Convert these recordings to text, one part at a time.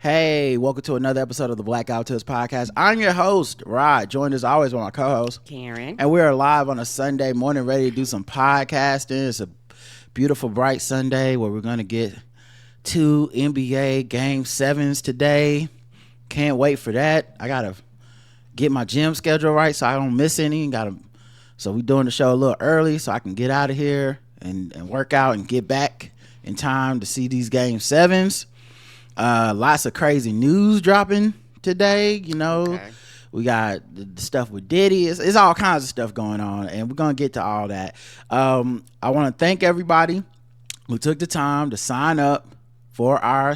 Hey, welcome to another episode of the Blackout Tips podcast. I'm your host, Rod, joined as always by my co-host, Karen. And we are live on a Sunday morning, ready to do some podcasting. It's a beautiful, bright Sunday where we're going to get 2 NBA Game 7s today. Can't wait for that. I got to get my gym schedule right so I don't miss any. So we're doing the show a little early so I can get out of here and work out and get back in time to see these Game 7s. Lots of crazy news dropping today. We got the stuff with Diddy. It's all kinds of stuff going on, and we're going to get to all that. I want to thank everybody who took the time to sign up for our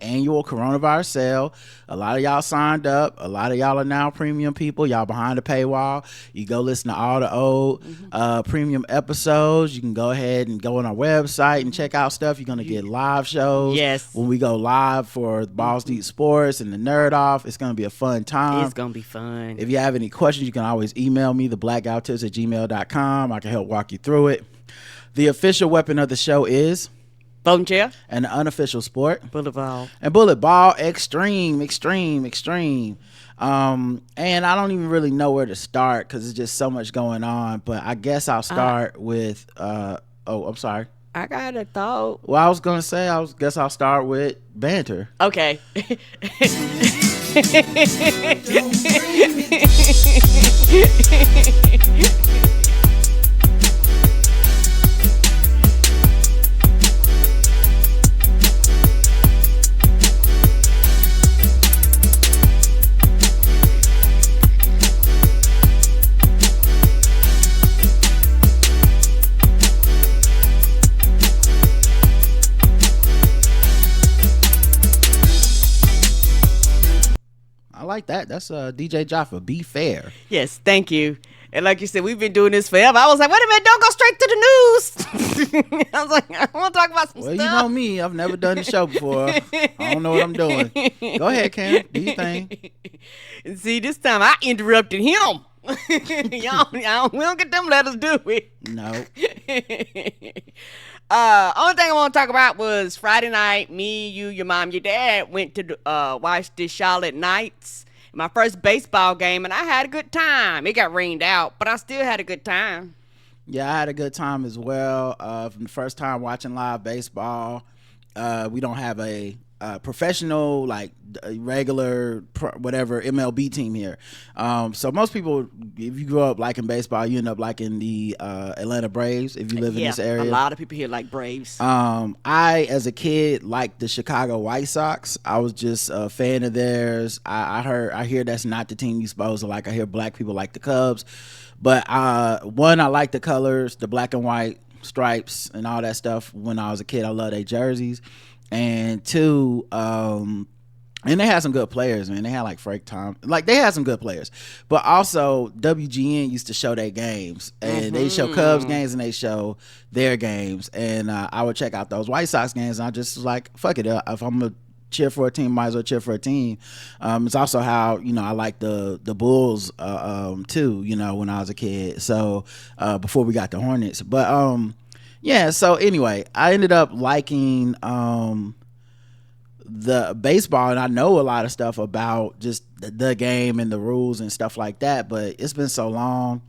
annual coronavirus sale. A lot of y'all signed up. A lot of y'all are now premium people. Y'all behind the paywall. You go listen to all the old premium episodes. You can go ahead and go on our website and check out stuff. You're going to get live shows. Yes. When we go live for Balls Deep Sports and the Nerd Off, it's going to be a fun time. It's going to be fun. If you have any questions, you can always email me, theblackouttips@gmail.com. I can help walk you through it. The official weapon of the show is Voting chair. and the unofficial sport, Bullet ball. and bullet ball, extreme. And I don't even really know where to start because there's just so much going on. But I guess I'll start with. I'm sorry. I got a thought. Well, I was gonna say guess I'll start with banter. Okay. I like that. That's DJ Jaffa. Be fair. Yes, thank you. And like you said, we've been doing this forever. I was like, wait a minute, don't go straight to the news. I was like, I want to talk about some Well, stuff. you know me. I've never done the show before. I don't know what I'm doing. Go ahead, Karen. Do your thing. And see, this time I interrupted him. We don't get them letters, do we? No. Only thing I want to talk about was Friday night. Me, you, your mom, your dad went to watch the Charlotte Knights. My first baseball game, and I had a good time. It got rained out, but I still had a good time. Yeah, I had a good time as well. From the first time watching live baseball, we don't have a professional, like regular whatever MLB team here. So most people, if you grow up liking baseball, you end up liking the Atlanta Braves if you live in this area. A lot of people here like Braves. I, as a kid, liked the Chicago White Sox. I was just a fan of theirs. I hear that's not the team you're supposed to like. I hear black people like the Cubs. But one, I like the colors, the black and white stripes and all that stuff. When I was a kid, I loved their jerseys. And two, and they had some good players, man. They had like Frank Tom, like they had some good players. But also WGN used to show their games, and they show Cubs games and they show their games. And I would check out those White Sox games, and I just was like, fuck it, if I'm gonna cheer for a team, might as well cheer for a team. It's also how I like the Bulls too. When I was a kid. So before we got the Hornets, but yeah, so anyway, I ended up liking the baseball, and I know a lot of stuff about just the game and the rules and stuff like that, but it's been so long.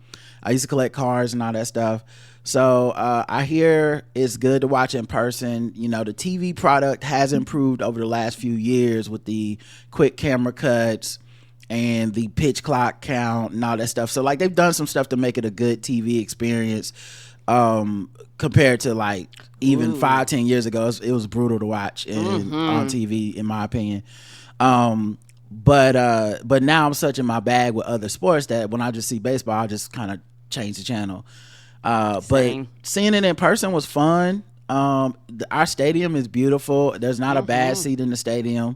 I used to collect cards and all that stuff. So I hear it's good to watch in person. The TV product has improved over the last few years with the quick camera cuts and the pitch clock count and all that stuff. So like they've done some stuff to make it a good TV experience. Compared to like even 5-10 years ago, it was brutal to watch on TV, in my opinion. But now I'm such in my bag with other sports that when I just see baseball, I just kind of change the channel. But seeing it in person was fun. Our stadium is beautiful. There's not a bad seat in the stadium.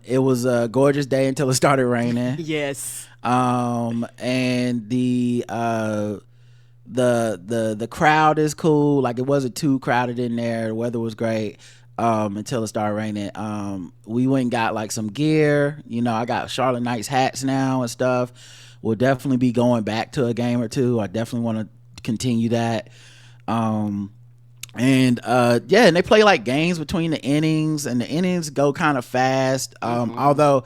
It was a gorgeous day until it started raining. Yes. And the crowd is cool. Like it wasn't too crowded in there. The weather was great until it started raining. We went and got like some gear. I got Charlotte Knights hats now and stuff. We'll definitely be going back to a game or two. I definitely want to continue that. And yeah, and they play like games between the innings, and the innings go kind of fast. Although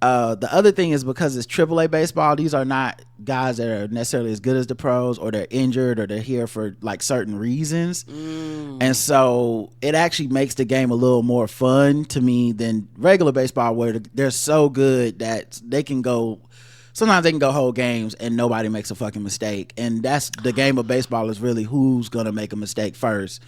the other thing is, because it's AAA baseball, these are not guys that are necessarily as good as the pros, or they're injured, or they're here for like certain reasons. And so it actually makes the game a little more fun to me than regular baseball, where they're so good that they can go. Sometimes they can go whole games and nobody makes a fucking mistake. And that's the game of baseball, is really who's going to make a mistake first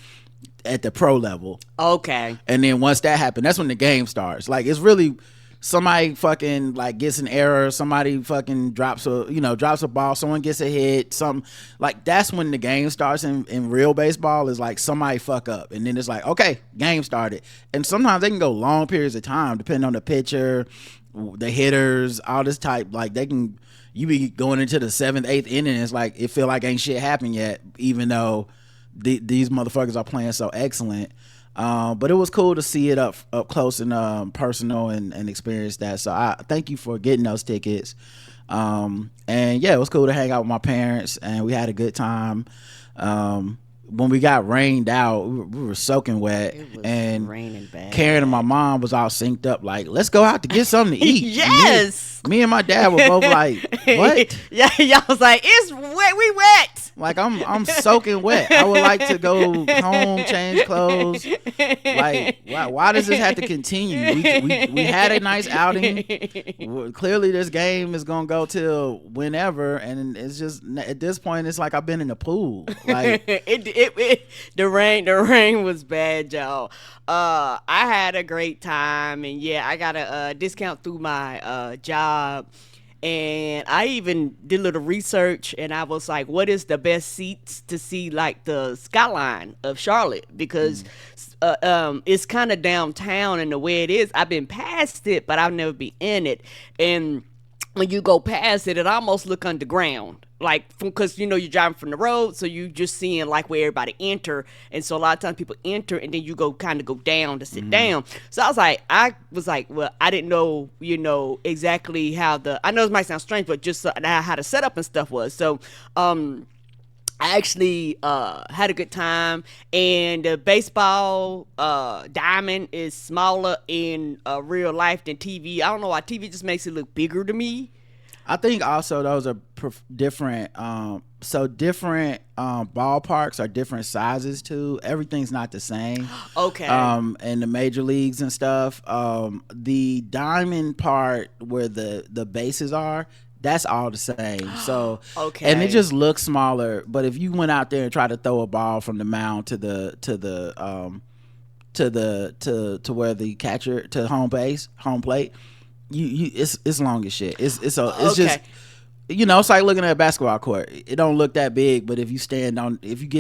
at the pro level. Okay. And then once that happens, that's when the game starts. Like, it's really somebody fucking like gets an error, somebody fucking drops a ball, someone gets a hit, something like that's when the game starts. In real baseball is like somebody fuck up, and then it's like, okay, game started. And sometimes they can go long periods of time depending on the pitcher, the hitters, all this type. Like you be going into the 7th, 8th inning, it's like it feel like ain't shit happened yet, even though these motherfuckers are playing so excellent. But it was cool to see it up close and personal, and experience that. So I thank you for getting those tickets. And yeah, it was cool to hang out with my parents, and we had a good time. When we got rained out, we were soaking wet, and raining bad. Karen and my mom was all synced up, like, let's go out to get something to eat. Yes. Me and my dad were both like, what? Yeah, y'all was like, it's wet, we wet. Like, I'm soaking wet. I would like to go home, change clothes. Like, why does this have to continue? We had a nice outing. Clearly, this game is gonna go till whenever, and it's just, at this point, it's like I've been in the pool. Like, the rain was bad, y'all. I had a great time, and yeah, I got a discount through my job. And I even did a little research, and I was like, what is the best seats to see like the skyline of Charlotte? Because it's kind of downtown, and the way it is, I've been past it, but I've never been in it. And when you go past it, it almost look underground. Like, because you're driving from the road, so you just seeing like where everybody enter, and so a lot of times people enter, and then you go down to sit down. So I was like, well, I didn't know, exactly how I know it might sound strange, but just how the setup and stuff was. So, I actually had a good time, and the baseball diamond is smaller in real life than TV. I don't know why TV just makes it look bigger to me. I think also those are different. So different ballparks are different sizes too. Everything's not the same. Okay. In the major leagues and stuff, the diamond part where the bases are, that's all the same. So okay. And it just looks smaller. But if you went out there and tried to throw a ball from the mound to where the catcher, to home plate, it's long as shit. It's okay. just, it's like looking at a basketball court. It don't look that big, but if you get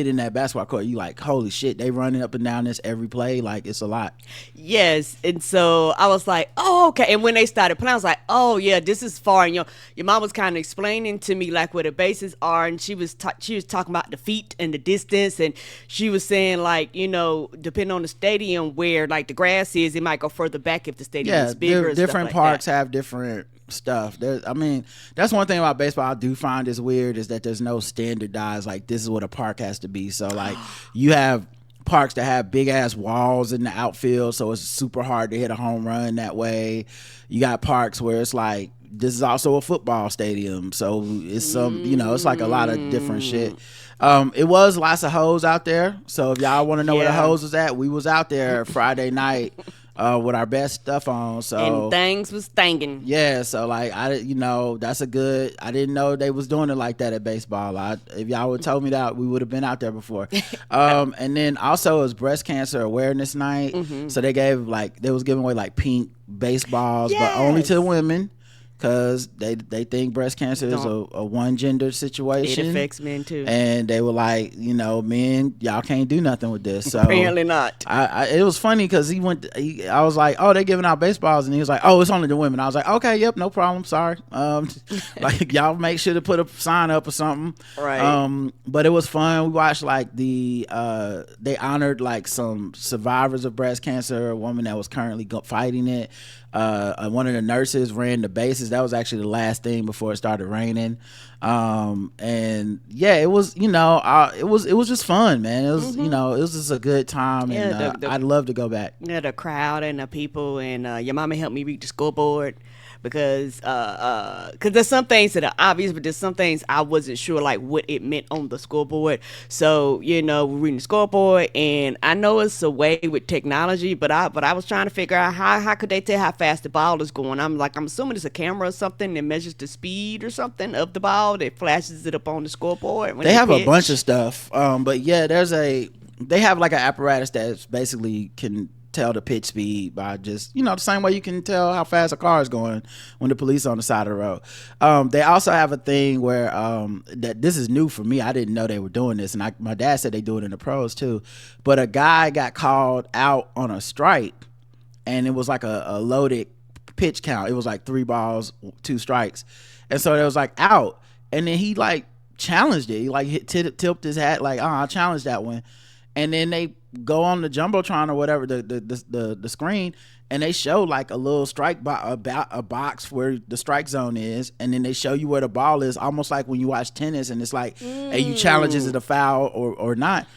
in that basketball court, you like, holy shit, they running up and down this every play. Like, it's a lot. Yes. And so I was like, oh, okay. And when they started playing, I was like, oh yeah, this is far. And your mom was kind of explaining to me like where the bases are, and she was talking about the feet and the distance, and she was saying like, depending on the stadium where like the grass is, it might go further back if the stadium is bigger. Different parks have different stuff. That's one thing about baseball I do find is weird, is that there's no standardized, like, this is what a park has to be. So like, you have parks that have big ass walls in the outfield, so it's super hard to hit a home run that way. You got parks where it's like, this is also a football stadium, so it's it's like a lot of different shit. It was lots of hoes out there, so if y'all want to know where the hoes was at, we was out there Friday night with our best stuff on. So and things was stinging. Yeah, so like, that's a good. I didn't know they was doing it like that at baseball. If y'all would told me that, we would have been out there before. And then also it was Breast Cancer Awareness Night, so they was giving away like pink baseballs, but only to women. Because they think breast cancer is a one gender situation. It affects men too. And they were like, men, y'all can't do nothing with this. So apparently not. It was funny because I was like, oh, they giving out baseballs, and he was like, oh, it's only the women. I was like, okay, yep, no problem, sorry. Like, y'all make sure to put a sign up or something. Right. But it was fun. We watched like they honored like some survivors of breast cancer, a woman that was currently fighting it. One of the nurses ran the bases. That was actually the last thing before it started raining. And yeah, it was, it was just fun, man. It was, it was just a good time, and I'd love to go back. Yeah, the crowd and the people, and your mama helped me read the scoreboard because there's some things that are obvious, but there's some things I wasn't sure like what it meant on the scoreboard. So we're reading the scoreboard, and I know it's a way with technology, but I was trying to figure out how could they tell how fast the ball is going. I'm assuming it's a camera or something that measures the speed or something of the ball that flashes it up on the scoreboard. They have a bunch of stuff, but yeah, they have like an apparatus that basically can tell the pitch speed by just the same way you can tell how fast a car is going when the police are on the side of the road. They also have a thing where that this is new for me. I didn't know they were doing this, and my dad said they do it in the pros too. But a guy got called out on a strike, and it was like a loaded pitch count. It was like 3 balls, 2 strikes, and so it was like out, and then he like challenged it. He like tipped his hat like, I challenged that one. And then they go on the jumbotron or whatever, the screen, and they show like a little strike about a box where the strike zone is, and then they show you where the ball is, almost like when you watch tennis, and it's like, hey, you challenge, is it a foul or not?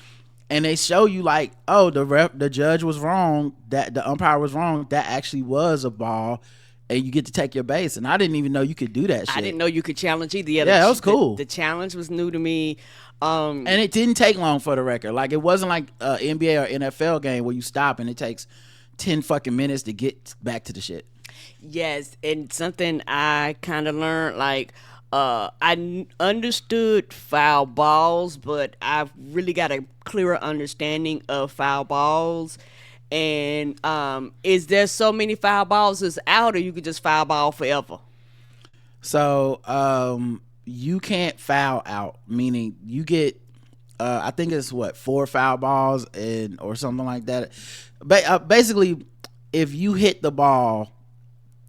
And they show you like, oh, the judge was wrong, that the umpire was wrong, that actually was a ball, and you get to take your base. And I didn't even know you could do that shit. I didn't know you could challenge either. Yeah, that was cool. The challenge was new to me. And it didn't take long for the record. Like, it wasn't like an NBA or NFL game where you stop and it takes 10 fucking minutes to get back to the shit. Yes, and something I kind of learned, like, I understood foul balls, but I've really got a clearer understanding of foul balls. And is there so many foul balls that's out, or you could just foul ball forever? So you can't foul out, meaning you get I think it's 4 foul balls or something like that. Basically, if you hit the ball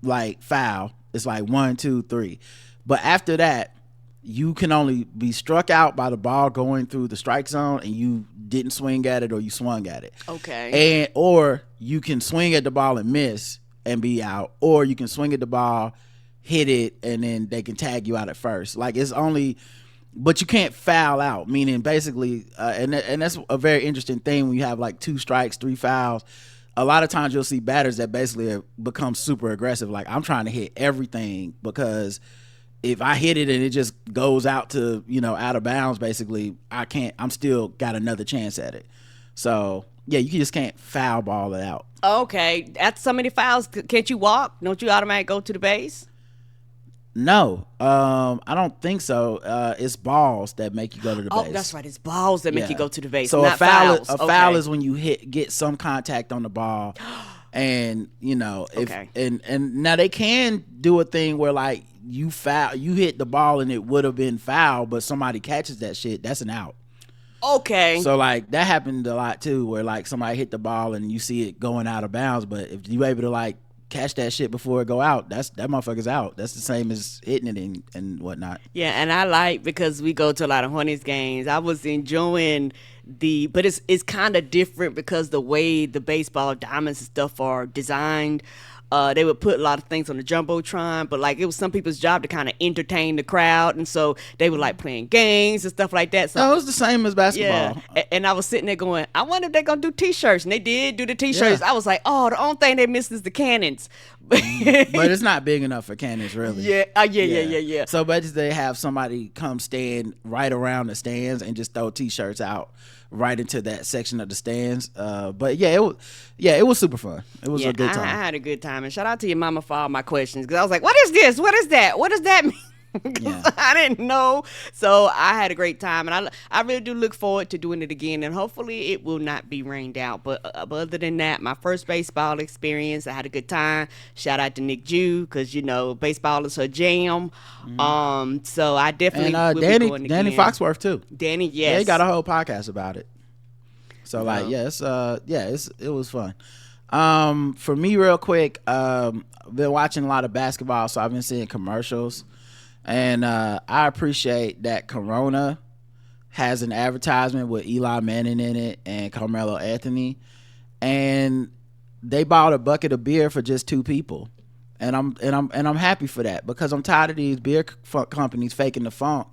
like foul, it's like 1, 2, 3. But after that, you can only be struck out by the ball going through the strike zone and you didn't swing at it or you swung at it. Okay. Or you can swing at the ball and miss and be out, or you can swing at the ball, hit it, and then they can tag you out at first. Like, it's only, but you can't foul out, meaning basically, and that's a very interesting thing when you have like 2 strikes, 3 fouls. A lot of times you'll see batters that basically become super aggressive. Like, I'm trying to hit everything, because if I hit it and it just goes out to, out of bounds, basically, I'm still got another chance at it. So yeah, you just can't foul ball it out. Okay. After so many fouls, can't you walk? Don't you automatically go to the base? No, I don't think so. It's balls that make you go to the base. Oh, that's right. It's balls that make you go to the base. So not fouls. Foul is when you get some contact on the ball, and and now they can do a thing where like you hit the ball and it would have been foul, but somebody catches that shit, that's an out. Okay. So like that happened a lot too, where like somebody hit the ball and you see it going out of bounds, but if you able to like catch that shit before it go out, that motherfucker's out. That's the same as hitting it and whatnot. Yeah, and I like, because we go to a lot of Hornets games, I was enjoying but it's kind of different because the way the baseball diamonds and stuff are designed. They would put a lot of things on the jumbotron, but like it was some people's job to kind of entertain the crowd, and so they were like playing games and stuff like that. So no, it was the same as basketball. Yeah, and I was sitting there going, I wonder if they're gonna do T-shirts, and they did do the T-shirts. Yeah. I was like, oh, the only thing they missed is the cannons. But it's not big enough for cannons, really. Yeah. So basically, they have somebody come stand right around the stands and just throw T-shirts out right into that section of the stands. But it was super fun. It was a good time. I had a good time, and shout out to your mama for all my questions, because I was like, what is this? What is that? What does that mean? Yeah. I didn't know. So I had a great time, and I really do look forward to doing it again, and hopefully it will not be rained out. But other than that, my first baseball experience, I had a good time. Shout out to Nick Jew, because baseball is her jam. Mm-hmm. So I definitely will be going again. Danny Foxworth too. Danny, yes. Yeah, he got a whole podcast about it. So it was fun. For me, real quick, I've been watching a lot of basketball, so I've been seeing commercials. And I appreciate that Corona has an advertisement with Eli Manning in it and Carmelo Anthony. And they bought a bucket of beer for just 2 people. and I'm happy for that, because I'm tired of these beer companies faking the funk,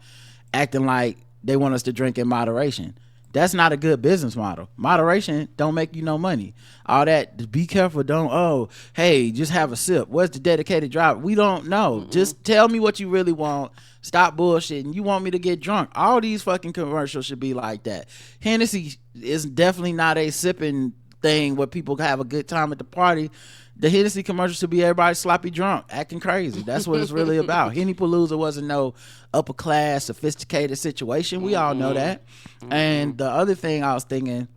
acting like they want us to drink in moderation. That's not a good business model. Moderation don't make you no money. All that, be careful, don't, oh, hey, just have a sip. What's the dedicated driver? We don't know. Just tell me what you really want. Stop bullshitting. You want me to get drunk. All these fucking commercials should be like that. Hennessy is definitely not a sipping thing where people have a good time at the party. The Hennessy commercial should be everybody sloppy drunk, acting crazy. That's what it's really about. Henny Palooza wasn't no upper class, sophisticated situation. We all know that. And the other thing I was thinking,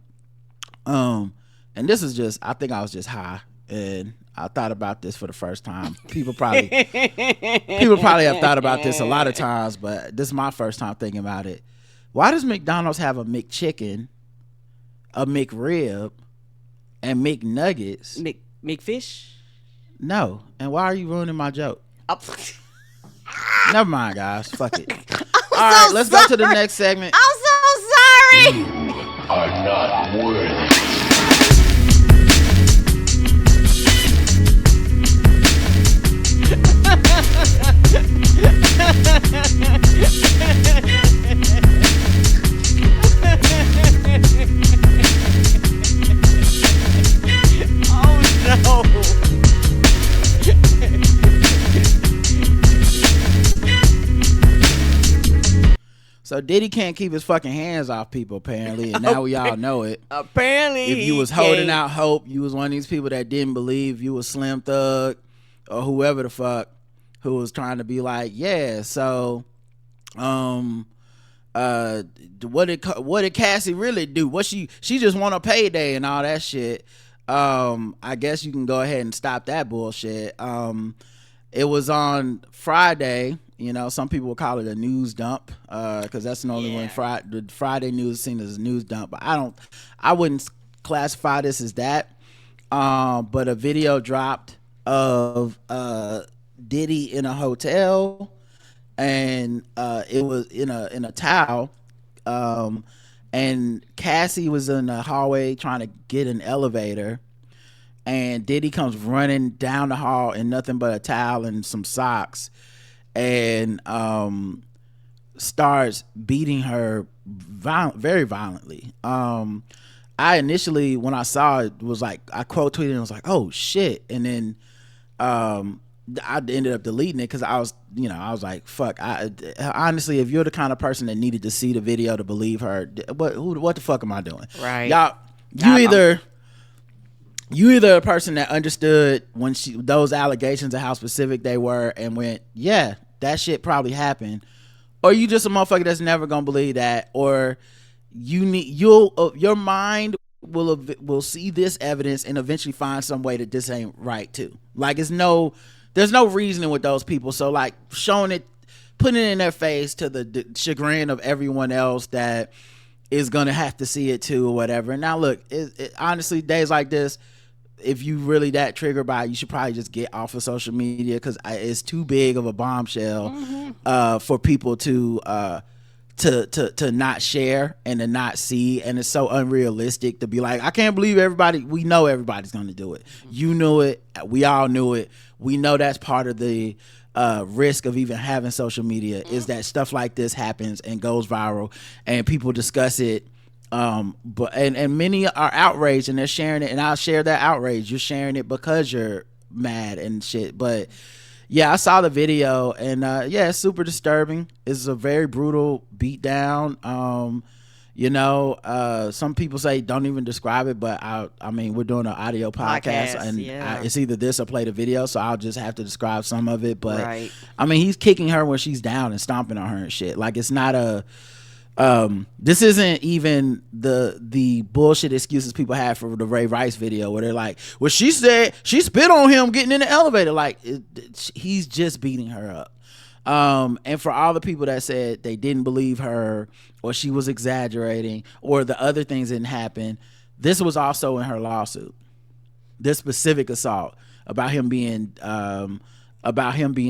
and this is just, I think I was just high, and I thought about this for the first time. People probably have thought about this a lot of times, but this is my first time thinking about it. Why does McDonald's have a McChicken, a McRib, and McNuggets? McFish? No. And why are you ruining my joke? Oh. Never mind, guys. Fuck it. All right, let's go to the next segment. I'm so sorry. You are not worthy. Oh no. So Diddy can't keep his fucking hands off people, apparently, and now we all know it. Apparently, if you was holding out hope, you was one of these people that didn't believe you was Slim Thug or whoever the fuck who was trying to be like, yeah, so what did Cassie really do? What she just want a payday and all that shit. I guess you can go ahead and stop that bullshit. It was on Friday. You know, some people will call it a news dump, because that's normally when the Friday news is seen as a news dump. But I wouldn't classify this as that. But a video dropped of Diddy in a hotel, and it was in a towel. And Cassie was in the hallway trying to get an elevator, and Diddy comes running down the hall in nothing but a towel and some socks, and starts beating her very violently. I initially, when I saw it, was like, I quote tweeted and was like, oh shit, and then I ended up deleting it because I was like, fuck. Honestly, if you're the kind of person that needed to see the video to believe her, what the fuck am I doing? Right. Y'all, you either a person that understood when those allegations of how specific they were and went, yeah, that shit probably happened, or you just a motherfucker that's never gonna believe that, or your mind will see this evidence and eventually find some way that this ain't right too. Like, there's no reasoning with those people. So like showing it, putting it in their face to the chagrin of everyone else that is gonna have to see it too or whatever. And now look, honestly, days like this, if you really that triggered by it, you should probably just get off of social media, because it's too big of a bombshell for people to not share and to not see, and it's so unrealistic to be like, I can't believe we know everybody's gonna do it. You knew it, we all knew it, we know that's part of the risk of even having social media, is that stuff like this happens and goes viral and people discuss it, but many are outraged and they're sharing it, and I'll share that outrage. You're sharing it because you're mad and shit. But yeah, I saw the video, and yeah, it's super disturbing. It's a very brutal beatdown. Some people say don't even describe it, but I mean, we're doing an audio podcast, and it's either this or play the video, so I'll just have to describe some of it. But right. I mean, he's kicking her when she's down and stomping on her and shit. Like, it's not a this isn't even the bullshit excuses people have for the Ray Rice video where they're like, well, she said she spit on him getting in the elevator. Like, he's just beating her up. And for all the people that said they didn't believe her, or she was exaggerating, or the other things didn't happen, this was also in her lawsuit. This specific assault about him being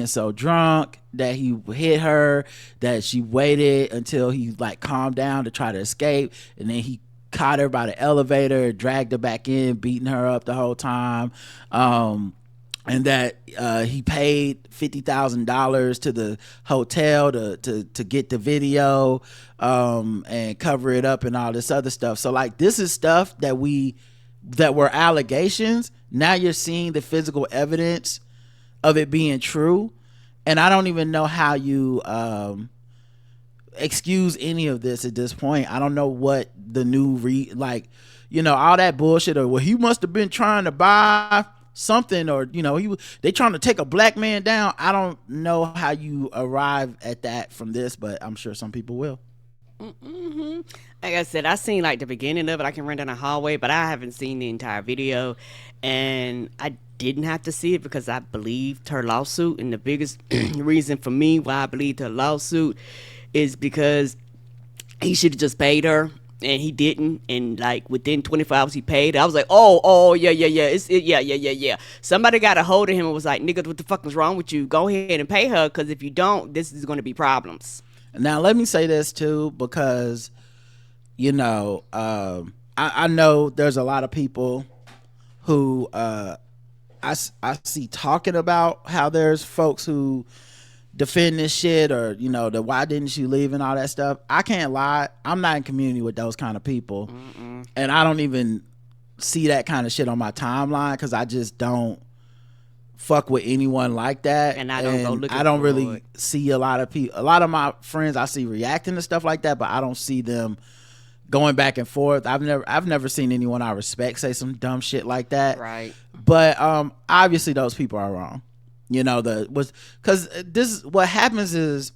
so drunk that he hit her, that she waited until he like calmed down to try to escape, and then he caught her by the elevator, dragged her back in, beating her up the whole time. and that he paid $50,000 to the hotel to get the video and cover it up and all this other stuff. So like this is stuff that were allegations. Now you're seeing the physical evidence of it being true, and I don't even know how you excuse any of this at this point. I don't know what the new all that bullshit, or well, he must have been trying to buy something, or they trying to take a black man down. I don't know how you arrive at that from this, but I'm sure some people will. Mm-hmm. Like I said, I seen like the beginning of it. I can run down the hallway, but I haven't seen the entire video, and I didn't have to see it because I believed her lawsuit. And the biggest reason for me why I believed her lawsuit is because he should have just paid her, and he didn't. And like within 24 hours he paid. I was like, yeah. Somebody got a hold of him and was like, nigga, what the fuck is wrong with you? Go ahead and pay her, because if you don't, this is going to be problems. Now let me say this too, because I know there's a lot of people who I see talking about how there's folks who defend this shit, or the why didn't you leave and all that stuff. I can't lie, I'm not in community with those kind of people. And I don't even see that kind of shit on my timeline, because I just don't fuck with anyone like that. And I don't really see a lot of people. A lot of my friends I see reacting to stuff like that, but I don't see them going back and forth. I've never seen anyone I respect say some dumb shit like that. Right. But obviously those people are wrong. Because this, what happens is,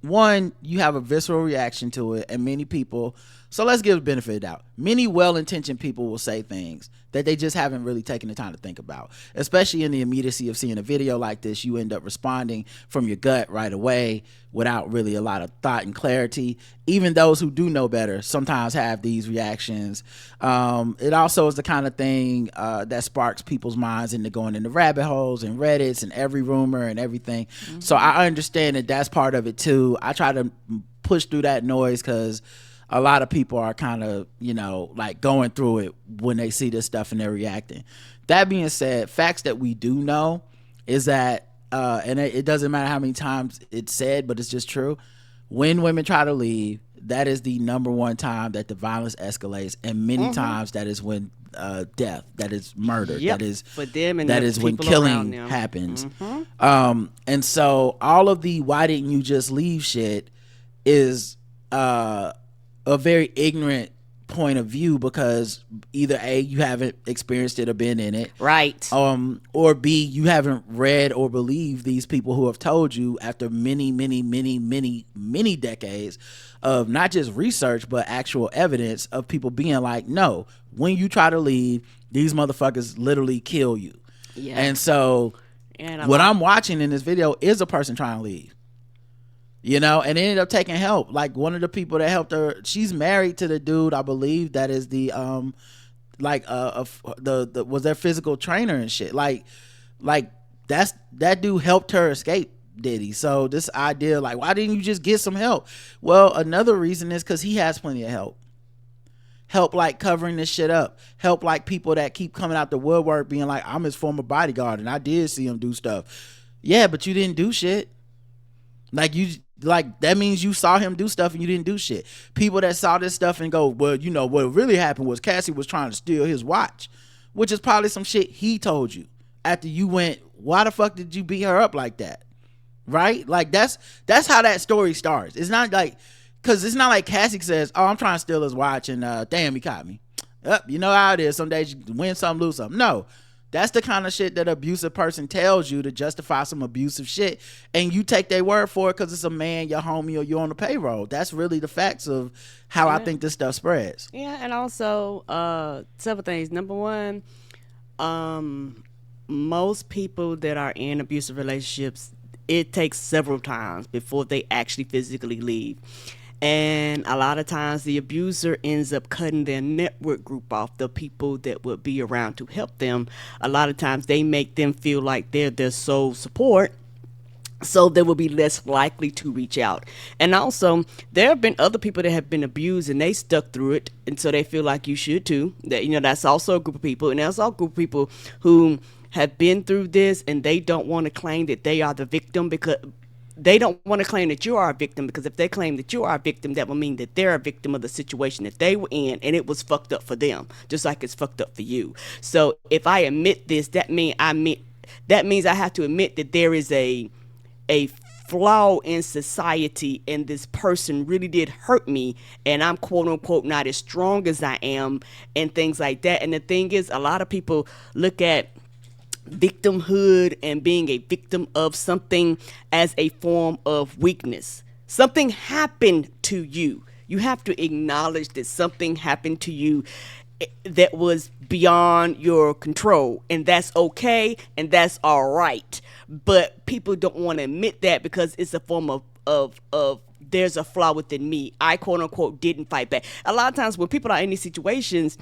one, you have a visceral reaction to it, and many people, so let's give the benefit of the doubt, many well-intentioned people will say things that they just haven't really taken the time to think about. Especially in the immediacy of seeing a video like this, you end up responding from your gut right away without really a lot of thought and clarity. Even those who do know better sometimes have these reactions. It also is the kind of thing that sparks people's minds into going into rabbit holes and Reddits and every rumor and everything. Mm-hmm. So I understand that that's part of it too. I try to push through that noise, because a lot of people are kind of, like going through it when they see this stuff and they're reacting. That being said, facts that we do know is that, and it doesn't matter how many times it's said, but it's just true. When women try to leave, that is the number one time that the violence escalates, and many times that is when death, that is murder, that is for them, and that is when killing happens. And so all of the why didn't you just leave shit is a very ignorant point of view, because either A, you haven't experienced it or been in it, right, or B, you haven't read or believed these people who have told you after many decades of not just research but actual evidence of people being like, no, when you try to leave, these motherfuckers literally kill you. And so what I'm watching in this video is a person trying to leave, and they ended up taking help. Like one of the people that helped her, she's married to the dude, I believe, that is the was their physical trainer and shit. Like that dude helped her escape Diddy. So this idea, like, why didn't you just get some help? Well, another reason is because he has plenty of help like covering this shit up, help like people that keep coming out the woodwork being like, I'm his former bodyguard and I did see him do stuff. Yeah, but you didn't do shit. Like that means you saw him do stuff and you didn't do shit. People that saw this stuff and go, well, what really happened was Cassie was trying to steal his watch, which is probably some shit he told you after you went, why the fuck did you beat her up like that? Right? Like that's how that story starts. It's not like, because it's not like Cassie says, oh, I'm trying to steal his watch and damn, he caught me. You know how it is. Some days you win some, lose some. No. That's the kind of shit that an abusive person tells you to justify some abusive shit, and you take their word for it because it's a man, your homie, or you're on the payroll. That's really the facts of how I think this stuff spreads. Yeah, and also several things. Number one, most people that are in abusive relationships, it takes several times before they actually physically leave. And a lot of times the abuser ends up cutting their network group off, the people that would be around to help them. A lot of times they make them feel like they're their sole support, so they will be less likely to reach out. And also, there have been other people that have been abused and they stuck through it, and so they feel like you should too. That that's also a group of people, and there's also a group of people who have been through this and they don't want to claim that they are the victim, because they don't want to claim that you are a victim, because if they claim that you are a victim, that will mean that they're a victim of the situation that they were in, and it was fucked up for them, just like it's fucked up for you. So if I admit this, that means I have to admit that there is a flaw in society, and this person really did hurt me, and I'm quote unquote not as strong as I am, and things like that. And the thing is, a lot of people look at victimhood and being a victim of something as a form of weakness. Something happened to you. You have to acknowledge that something happened to you that was beyond your control, and that's okay, and that's all right. But people don't want to admit that, because it's a form of there's a flaw within me. I quote unquote didn't fight back. A lot of times when people are in these situations,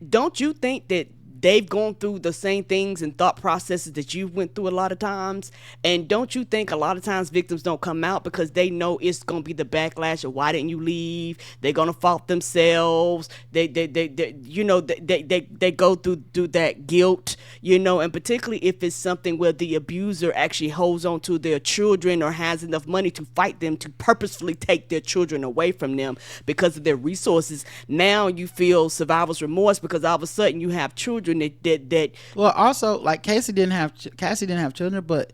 don't you think that they've gone through the same things and thought processes that you went through a lot of times? And don't you think a lot of times victims don't come out because they know it's going to be the backlash of why didn't you leave? They're going to fault themselves. They go through that guilt, and particularly if it's something where the abuser actually holds on to their children or has enough money to fight them to purposefully take their children away from them because of their resources. Now you feel survivor's remorse because all of a sudden you have children that well, also, like, Cassie didn't have children, but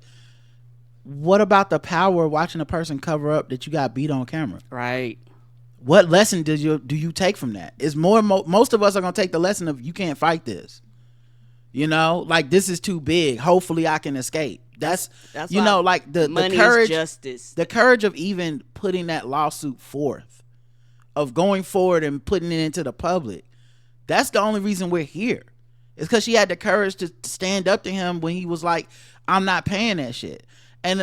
what about the power of watching a person cover up that you got beat on camera? Right. What lesson do you take from that? It's most of us are gonna take the lesson of, you can't fight this, like, this is too big, hopefully I can escape. That's like the courage, justice, the courage of even putting that lawsuit forth, of going forward and putting it into the public. That's the only reason we're here. It's because she had the courage to stand up to him when he was like, I'm not paying that shit. And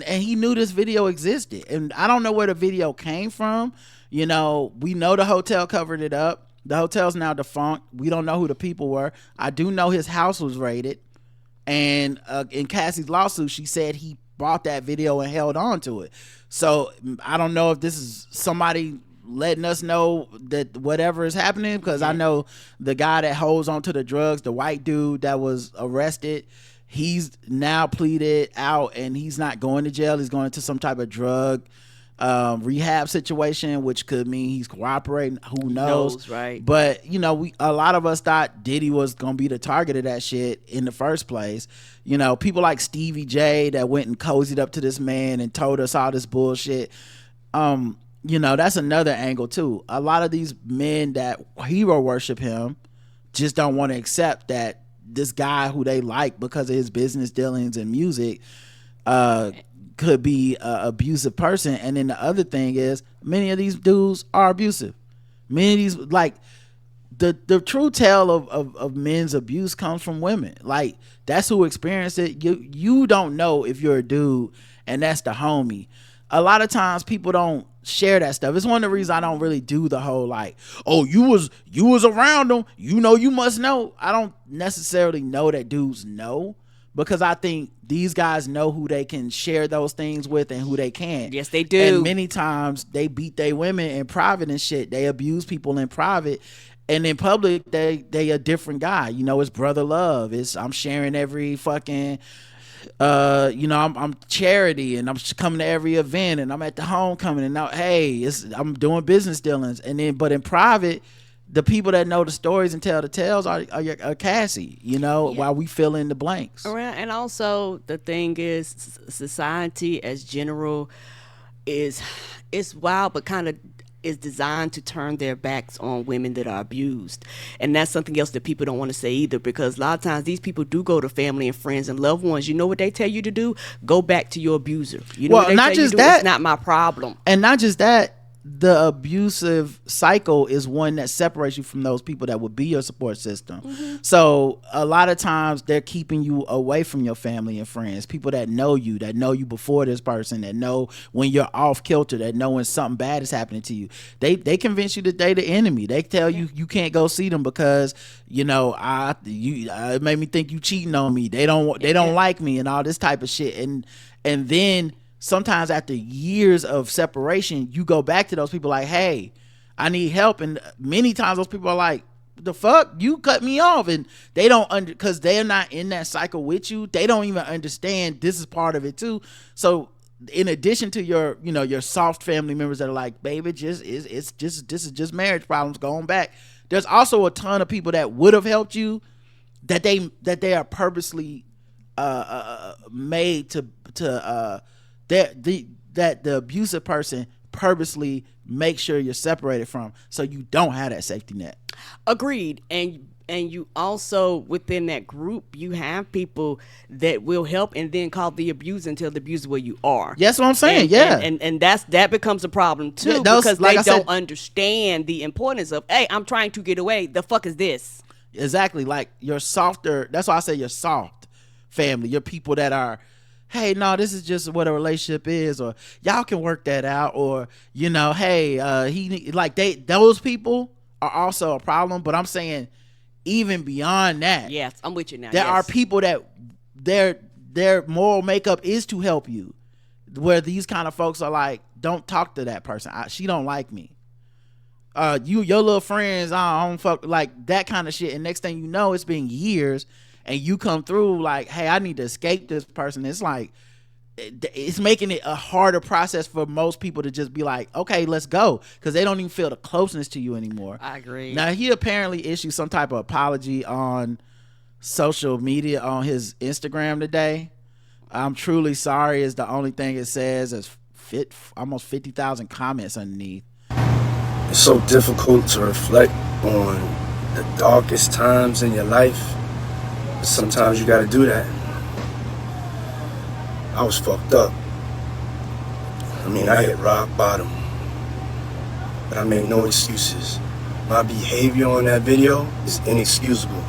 he knew this video existed. And I don't know where the video came from. We know the hotel covered it up. The hotel's now defunct. We don't know who the people were. I do know his house was raided. And in Cassie's lawsuit, she said he bought that video and held on to it. So I don't know if this is somebody letting us know that whatever is happening, because I know the guy that holds on to the drugs, the white dude that was arrested, he's now pleaded out and he's not going to jail. He's going into some type of drug rehab situation, which could mean he's cooperating. Who knows? Right. But a lot of us thought Diddy was gonna be the target of that shit in the first place. People like Stevie J that went and cozied up to this man and told us all this bullshit. That's another angle too. A lot of these men that hero worship him just don't want to accept that this guy who they like because of his business dealings and music could be an abusive person. And then the other thing is, many of these dudes are abusive. Many of these, like, the true tale of men's abuse comes from women. Like, that's who experienced it. You don't know if you're a dude and that's the homie. A lot of times people don't share that stuff. It's one of the reasons I don't really do the whole like, oh, you was around them, you must know. I don't necessarily know that dudes know, because I think these guys know who they can share those things with and who they can't. Yes, they do. And many times they beat their women in private and shit. They abuse people in private, and in public they a different guy. It's brother love. I'm sharing every fucking I'm charity, and I'm coming to every event, and I'm at the homecoming, and now, I'm doing business dealings. And then, but in private, the people that know the stories and tell the tales are Cassie, while we fill in the blanks. And also the thing is, society as general is wild, but kind of is designed to turn their backs on women that are abused. And that's something else that people don't want to say either, because a lot of times these people do go to family and friends and loved ones. You know what they tell you to do? Go back to your abuser. What they tell you to do? It's not my problem. And not just that, the abusive cycle is one that separates you from those people that would be your support system. Mm-hmm. So a lot of times they're keeping you away from your family and friends, people that know you before this person, that know when you're off kilter, that know when something bad is happening to you. They convince you that they the enemy. They tell you you can't go see them because it made me think you cheating on me. They don't like me and all this type of shit. And then sometimes after years of separation, you go back to those people like, hey, I need help. And many times those people are like, the fuck, you cut me off. And they don't because they're not in that cycle with you. They don't even understand this is part of it too. So in addition to your, you know, your soft family members that are like, baby, this is just marriage problems going back, there's also a ton of people that would have helped you that they are purposely made to that the abusive person purposely make sure you're separated from, so you don't have that safety net. Agreed. And you also, within that group, you have people that will help and then call the abuser until the abuser where you are. That's what I'm saying. And that becomes a problem too, Yeah, because like they I don't said, understand the importance of, hey, I'm trying to get away. The fuck is this? Exactly. Like your softer, that's why I say your soft family, your people that are, hey, no, this is just what a relationship is, or y'all can work that out, or, you know, hey, those people are also a problem. But I'm saying even beyond that, yes, I'm with you now. There are people that their moral makeup is to help you, where these kind of folks are like, don't talk to that person. She don't like me. Your little friends, I don't fuck, like that kind of shit. And next thing you know, it's been years, and you come through like, hey, I need to escape this person. It's like, it's making it a harder process for most people to just be like, okay, let's go, because they don't even feel the closeness to you anymore. I agree. Now, he apparently issued some type of apology on social media on his Instagram today. I'm truly sorry is the only thing it says. There's almost 50,000 comments underneath. It's so difficult to reflect on the darkest times in your life, but sometimes you gotta do that. I was fucked up. I mean, I hit rock bottom, but I made no excuses. My behavior on that video is inexcusable.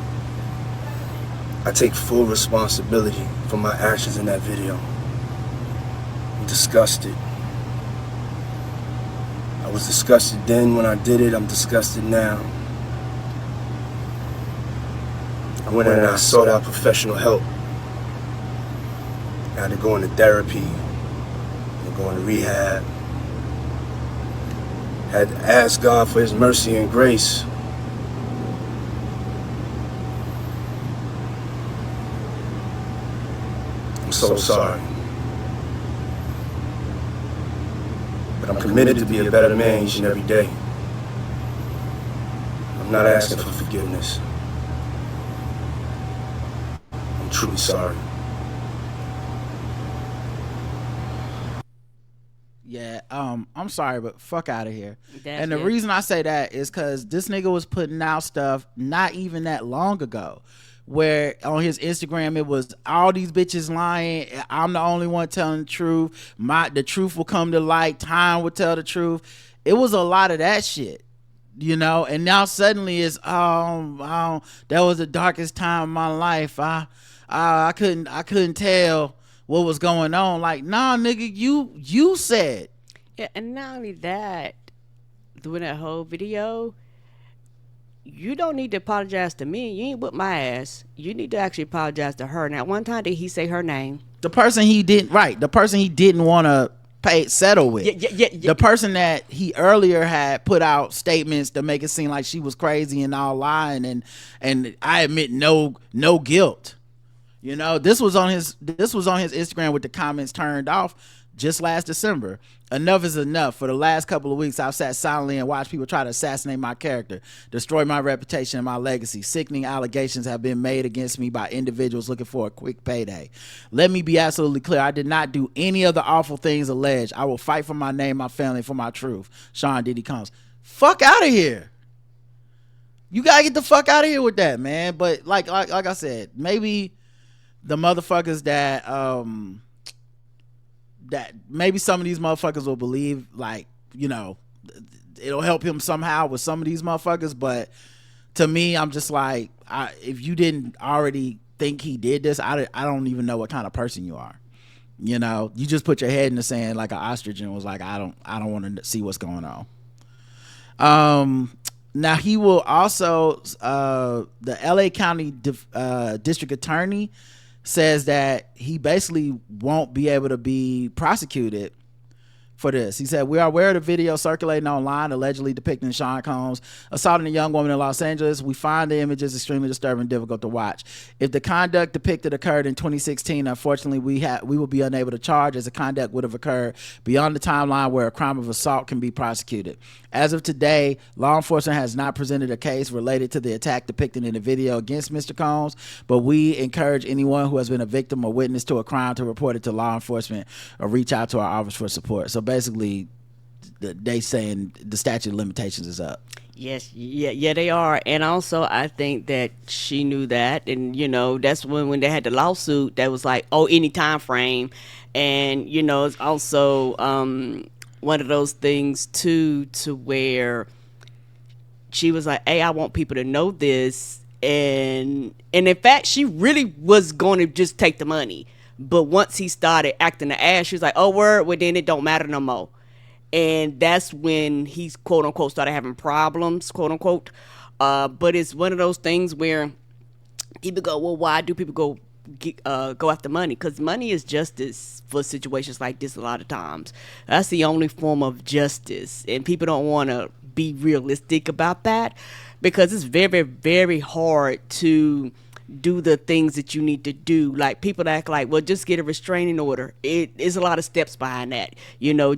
I take full responsibility for my actions in that video. I'm disgusted. I was disgusted then when I did it. I'm disgusted now. I went in and I sought out professional help. I had to go into therapy, and go into rehab. Had to ask God for his mercy and grace. I'm so sorry. But I'm committed to be a better man each and every day. I'm not asking for forgiveness. I'm truly sorry. Yeah, I'm sorry, but fuck out of here. That's the it. reason I say that is because this nigga was putting out stuff not even that long ago, where on his Instagram it was all these bitches lying. I'm the only one telling the truth. The truth will come to light. Time will tell the truth. It was a lot of that shit, you know. And now suddenly it's that was the darkest time of my life. I couldn't tell what was going on. Like, nah, nigga, you said. Yeah, and not only that, doing that whole video, you don't need to apologize to me. You ain't whip my ass. You need to actually apologize to her. Now, one time did he say her name? The person he didn't want to settle with. Yeah. The person that he earlier had put out statements to make it seem like she was crazy and all lying, and I admit no guilt. You know, this was on his Instagram with the comments turned off just last December. Enough is enough. For the last couple of weeks, I've sat silently and watched people try to assassinate my character, destroy my reputation and my legacy. Sickening allegations have been made against me by individuals looking for a quick payday. Let me be absolutely clear. I did not do any of the awful things alleged. I will fight for my name, my family, for my truth. Sean Diddy Combs. Fuck out of here. You gotta get the fuck out of here with that, man. But like I said, maybe the motherfuckers that maybe some of these motherfuckers will believe, like, you know, it'll help him somehow with some of these motherfuckers. But to me, I'm just like, if you didn't already think he did this, I don't even know what kind of person you are. You know, you just put your head in the sand like an ostrich and was like, I don't want to see what's going on. Now he will also, the LA County District Attorney says that he basically won't be able to be prosecuted for this. He said, we are aware of the video circulating online allegedly depicting Sean Combs assaulting a young woman in Los Angeles. We find the images extremely disturbing and difficult to watch. If the conduct depicted occurred in 2016, unfortunately, we will be unable to charge, as the conduct would have occurred beyond the timeline where a crime of assault can be prosecuted. As of today, law enforcement has not presented a case related to the attack depicted in the video against Mr. Combs, but we encourage anyone who has been a victim or witness to a crime to report it to law enforcement or reach out to our office for support. So basically, they saying the statute of limitations is up. Yes, yeah, they are. And also, I think that she knew that, and that's when they had the lawsuit that was like, any time frame, and it's also one of those things too, to where she was like, hey, I want people to know this, and in fact, she really was going to just take the money, but once he started acting the ass, she was like, oh, word, well then it don't matter no more. And that's when he's quote unquote started having problems, quote unquote. But it's one of those things where people go, well, why do people go after money? Because money is justice for situations like this a lot of times. That's the only form of justice. And people don't want to be realistic about that, because it's very, very hard to do the things that you need to do. Like, people act like, well, just get a restraining order. It is a lot of steps behind that.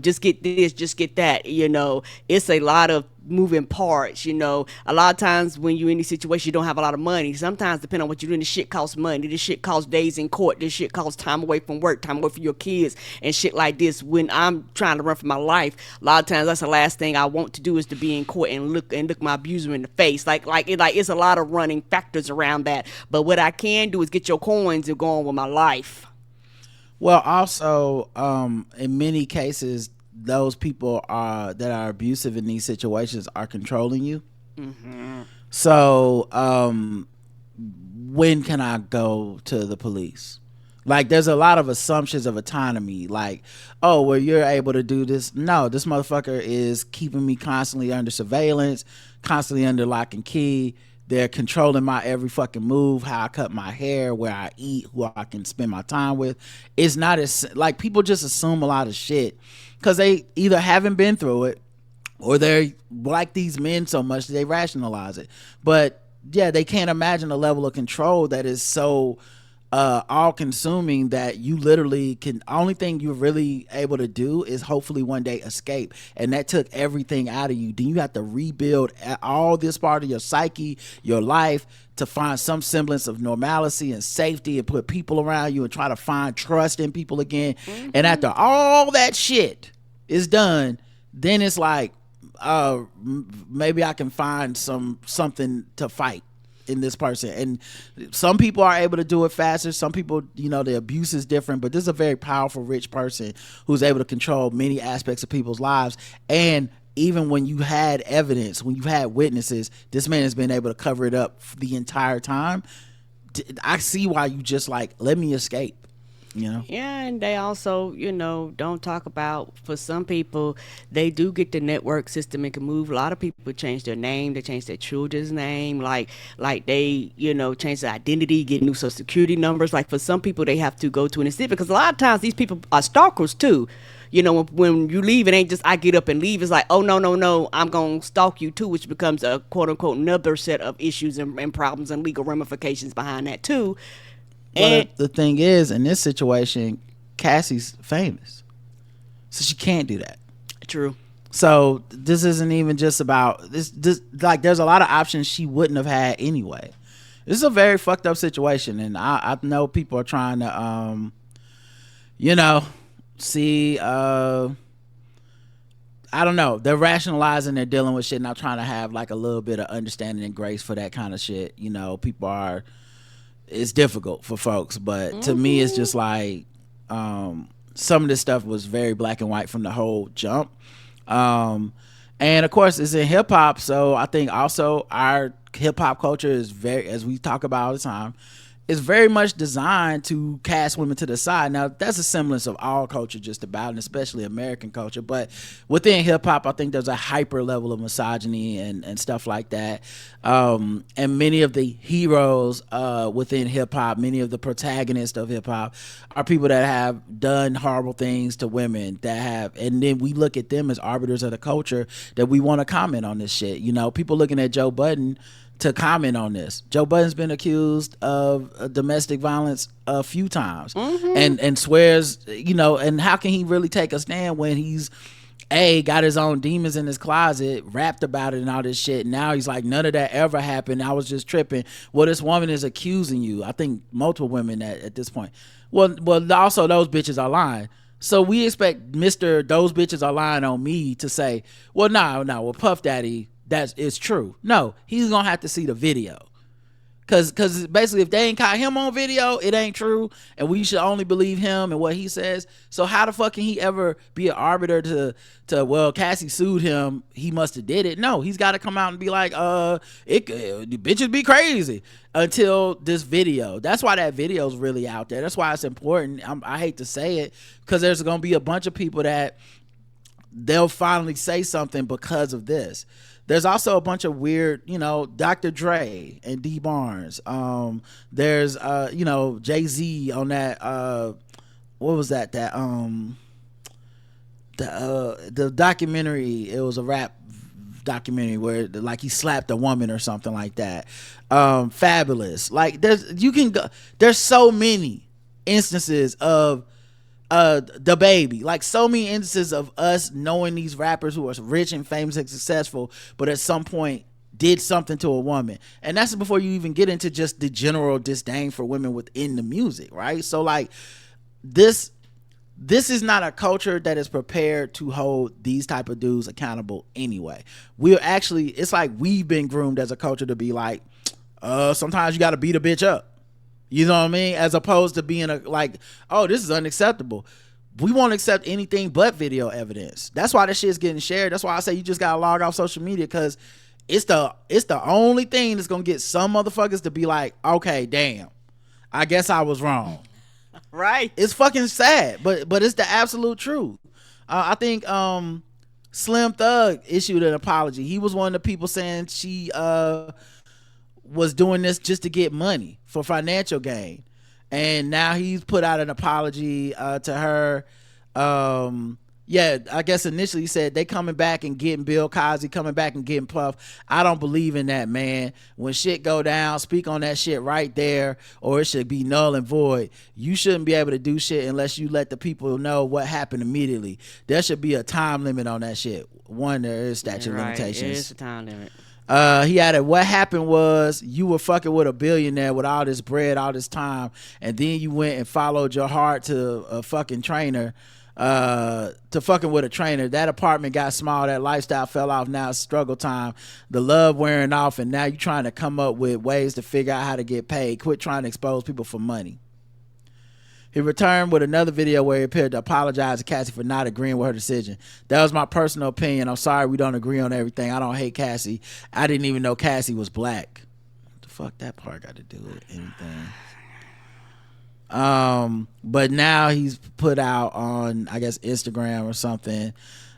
Just get this, just get that. It's a lot of moving parts. A lot of times when you're in these situations, you don't have a lot of money. Sometimes, depending on what you're doing, this shit costs money. This shit costs days in court. This shit costs time away from work, time away from your kids, and shit like this. When I'm trying to run for my life, a lot of times that's the last thing I want to do, is to be in court and look my abuser in the face. Like it's a lot of running factors around that. But what I can do is get your coins and go on with my life. Well, also, in many cases, those people that are abusive in these situations are controlling you. Mm-hmm. So, when can I go to the police? Like, there's a lot of assumptions of autonomy. Like, oh, well, you're able to do this. No, this motherfucker is keeping me constantly under surveillance, constantly under lock and key. They're controlling my every fucking move, how I cut my hair, where I eat, who I can spend my time with. It's not as, like, people just assume a lot of shit because they either haven't been through it or they're like these men so much that they rationalize it. But yeah, they can't imagine a level of control that is so all consuming that you literally can, only thing you're really able to do is hopefully one day escape, and that took everything out of you. Then you have to rebuild all this part of your psyche, your life, to find some semblance of normalcy and safety, and put people around you and try to find trust in people again. Mm-hmm. And after all that shit is done, then it's like, maybe I can find something to fight in this person. And some people are able to do it faster. Some people, the abuse is different, but this is a very powerful, rich person who's able to control many aspects of people's lives. And even when you had evidence, when you had witnesses, this man has been able to cover it up the entire time. I see why you just like, let me escape. Yeah, and they also, don't talk about, for some people, they do get the network system and can move. A lot of people change their name, they change their children's name, like they, change their identity, get new social security numbers. Like, for some people, they have to go to an institute, because a lot of times these people are stalkers too. When you leave, it ain't just I get up and leave. It's like, oh, no, I'm going to stalk you too, which becomes a quote-unquote another set of issues and problems and legal ramifications behind that too. But the thing is, in this situation, Cassie's famous, so she can't do that. True. So this isn't even just about this. Like, there's a lot of options she wouldn't have had anyway. This is a very fucked up situation, and I know people are trying to, see. I don't know. They're rationalizing. They're dealing with shit, not trying to have like a little bit of understanding and grace for that kind of shit. People are. It's difficult for folks, but to me, it's just like some of this stuff was very black and white from the whole jump. And of course, it's in hip hop, so I think also our hip hop culture is very, as we talk about all the time, is very much designed to cast women to the side. Now, that's a semblance of all culture just about, and especially American culture. But within hip-hop, I think there's a hyper level of misogyny and stuff like that. And many of the heroes within hip-hop, many of the protagonists of hip-hop are people that have done horrible things to women, and then we look at them as arbiters of the culture that we want to comment on this shit. You know, people looking at Joe Budden to comment on this. Joe Budden's been accused of domestic violence a few times, and swears, you know, and how can he really take a stand when he's got his own demons in his closet, rapped about it and all this shit. Now he's like, none of that ever happened. I was just tripping. Well, this woman is accusing you. I think multiple women at this point. Well, also those bitches are lying. So we expect Mr. Those bitches are lying on me to say, well, well, Puff Daddy, it's true. No, he's gonna have to see the video, cause basically if they ain't caught him on video, it ain't true, and we should only believe him and what he says. So how the fuck can he ever be an arbiter to well, Cassie sued him, he must have did it? No, he's got to come out and be like, the bitches be crazy until this video. That's why that video's really out there. That's why it's important. I hate to say it, because there's gonna be a bunch of people that they'll finally say something because of this. There's also a bunch of weird, you know, Dr. Dre and D Barnes. There's you know, Jay-Z on that what was that the documentary. It was a rap documentary where like he slapped a woman or something like that. Fabulous. Like there's so many instances of the baby, like so many instances of us knowing these rappers who are rich and famous and successful, but at some point did something to a woman. And that's before you even get into just the general disdain for women within the music, right? So like this is not a culture that is prepared to hold these type of dudes accountable anyway. It's like we've been groomed as a culture to be like, sometimes you got to beat a bitch up. You know what I mean? As opposed to being oh, this is unacceptable. We won't accept anything but video evidence. That's why this shit's getting shared. That's why I say you just gotta log off social media, because it's the only thing that's gonna get some motherfuckers to be like, okay, damn, I guess I was wrong. Right. It's fucking sad, but it's the absolute truth. I think Slim Thug issued an apology. He was one of the people saying she was doing this just to get money for financial gain, and now he's put out an apology to her. I guess initially he said they coming back and getting Bill Cosby, coming back and getting Puff. I don't believe in that, man. When shit go down, speak on that shit right there, or it should be null and void. You shouldn't be able to do shit unless you let the people know what happened immediately. There should be a time limit on that shit. One, there is statute of limitations. It is a time limit. He added, what happened was you were fucking with a billionaire with all this bread, all this time, and then you went and followed your heart to a fucking trainer, to fucking with a trainer. That apartment got small, that lifestyle fell off, now it's struggle time, the love wearing off, and now you trying to come up with ways to figure out how to get paid. Quit trying to expose people for money. He returned with another video where he appeared to apologize to Cassie for not agreeing with her decision. That was my personal opinion. I'm sorry we don't agree on everything. I don't hate Cassie. I didn't even know Cassie was black. What the fuck that part got to do with anything? But now he's put out on, I guess, Instagram or something.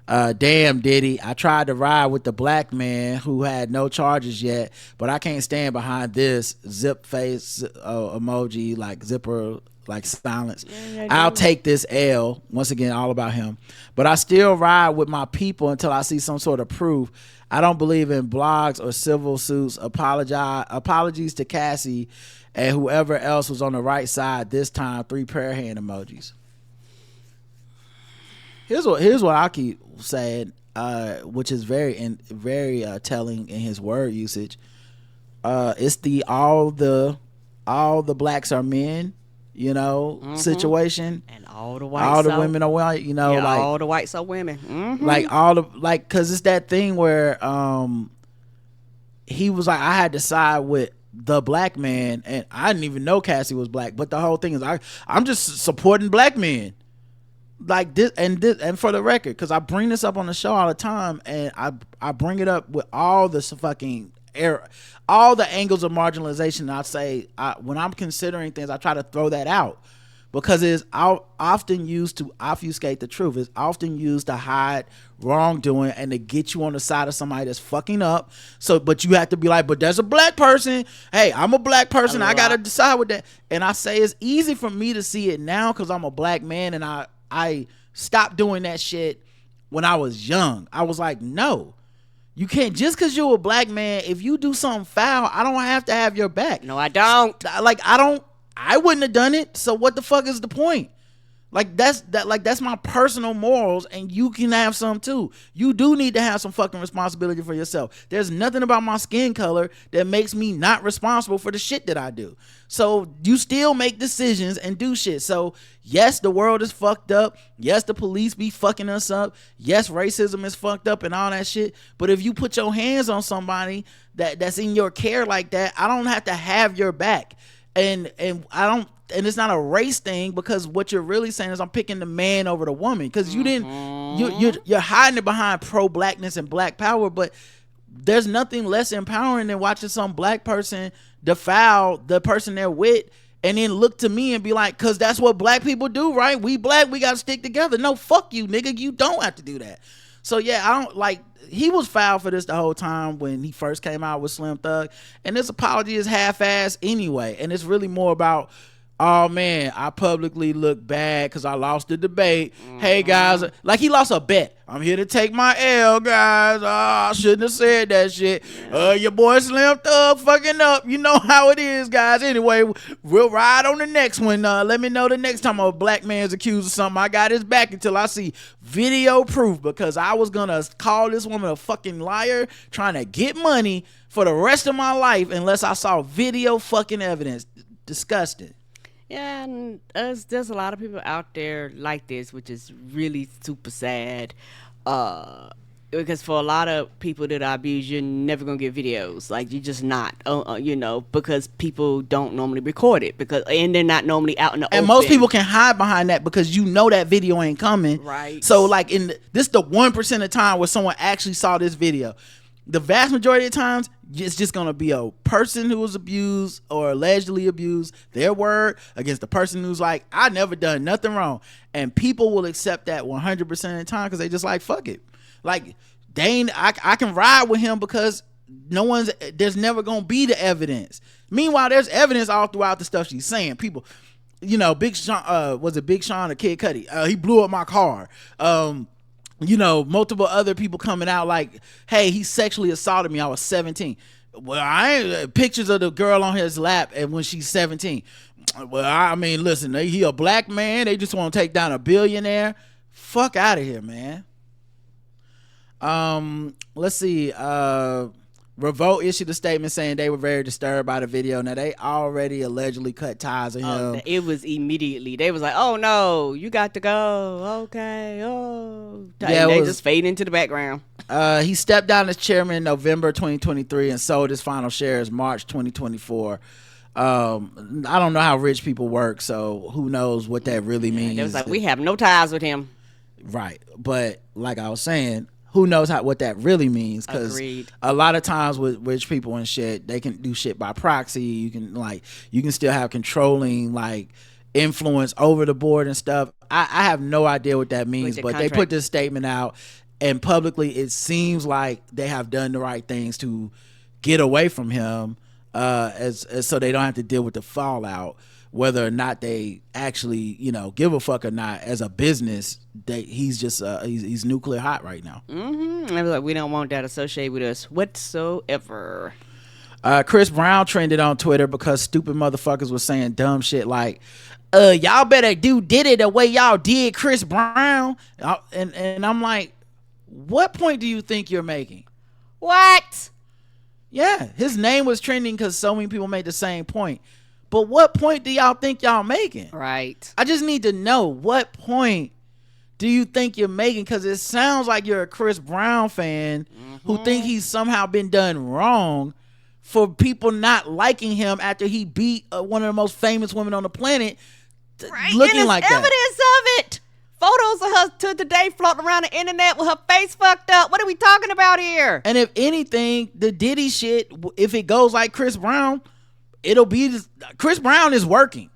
Damn, Diddy, I tried to ride with the black man who had no charges yet, but I can't stand behind this zip face emoji, like zipper, like silence. I'll take this L. Once again, all about him. But I still ride with my people until I see some sort of proof. I don't believe in blogs or civil suits. Apologies to Cassie and whoever else was on the right side this time. 3 prayer hand emojis. Here's what I keep saying, which is very telling in his word usage. It's the all the blacks are men, you know, situation, and all the women are white, you know, like all the whites are women, like because it's that thing where he was like, I had to side with the black man, and I didn't even know Cassie was black, but the whole thing is I'm just supporting black men. Like this, and for the record, because I bring this up on the show all the time, and I bring it up with all this fucking all the angles of marginalization. I say when I'm considering things, I try to throw that out. Because it's often used to obfuscate the truth. It's often used to hide wrongdoing and to get you on the side of somebody that's fucking up. So, but you have to be like, but there's a black person. Hey, I'm a black person. I got to decide with that. And I say it's easy for me to see it now because I'm a black man, and I stopped doing that shit when I was young. I was like, no. You can't, just because you're a black man, if you do something foul, I don't have to have your back. No, I don't. I wouldn't have done it, so what the fuck is the point? That's my personal morals, and you can have some too. You do need to have some fucking responsibility for yourself. There's nothing about my skin color that makes me not responsible for the shit that I do. So you still make decisions and do shit. So yes, the world is fucked up. Yes, the police be fucking us up. Yes, racism is fucked up and all that shit. But if you put your hands on somebody that's in your care like that, I don't have to have your back. And I don't, and it's not a race thing, because what you're really saying is I'm picking the man over the woman, because you didn't, you're hiding it behind pro-blackness and black power, but there's nothing less empowering than watching some black person defile the person they're with and then look to me and be like, because that's what black people do, right? We black, we got to stick together. No, fuck you, nigga. You don't have to do that. So yeah, I don't like, he was foul for this the whole time when he first came out with Slim Thug, and this apology is half-assed anyway, and it's really more about, oh man, I publicly look bad because I lost the debate. Hey guys, like he lost a bet. I'm here to take my L, guys. Oh, I shouldn't have said that shit. Your boy Slim Thug fucking up. You know how it is, guys. Anyway, we'll ride on the next one. Let me know the next time a black man's accused of something. I got his back until I see video proof, because I was gonna call this woman a fucking liar trying to get money for the rest of my life unless I saw video fucking evidence. Disgusting. Yeah, and there's a lot of people out there like this, which is really super sad. Because for a lot of people that abuse, you're never gonna get videos. Like, you're just not, because people don't normally record it, and they're not normally out in the open. And most people can hide behind that because you know that video ain't coming. Right. So like this the 1% of time where someone actually saw this video. The vast majority of times, it's just going to be a person who was abused or allegedly abused, their word against the person who's like, I never done nothing wrong. And people will accept that 100% of the time because they just like, fuck it. Like, I can ride with him because there's never going to be the evidence. Meanwhile, there's evidence all throughout the stuff she's saying. People, Big Sean, was it Big Sean or Kid Cudi? He blew up my car. Multiple other people coming out like, hey, he sexually assaulted me. I was 17. Well, I ain't pictures of the girl on his lap and when she's 17. Well, I mean, listen, he a black man. They just want to take down a billionaire. Fuck out of here, man. Let's see. Revolt issued a statement saying they were very disturbed by the video. Now, they already allegedly cut ties with him. It was immediately. They was like, oh, no, you got to go. Okay. Oh. Yeah, they just fade into the background. He stepped down as chairman in November 2023 and sold his final shares March 2024. I don't know how rich people work, so who knows what that really means. It was like, we have no ties with him. Right. But like I was saying, who knows what that really means, because a lot of times with rich people and shit, they can do shit by proxy. You can still have controlling influence over the board and stuff. I have no idea what that means, but they put this statement out, and publicly it seems like they have done the right things to get away from him, as so they don't have to deal with the fallout. Whether or not they actually, give a fuck or not, as a business, he's just he's nuclear hot right now. Mm-hmm. I was like, we don't want that associated with us whatsoever. Chris Brown trended on Twitter because stupid motherfuckers was saying dumb shit like, y'all better do Diddy the way y'all did Chris Brown. And I'm like, what point do you think you're making? What? Yeah, his name was trending because so many people made the same point. But what point do y'all think y'all making? Right. I just need to know, what point do you think you're making? Because it sounds like you're a Chris Brown fan who think he's somehow been done wrong for people not liking him after he beat one of the most famous women on the planet, right. looking like that. Evidence of it. photos of her to today floating around the internet with her face fucked up. What are we talking about here? And if anything, the Diddy shit, if it goes like Chris Brown, it'll be Chris Brown is working.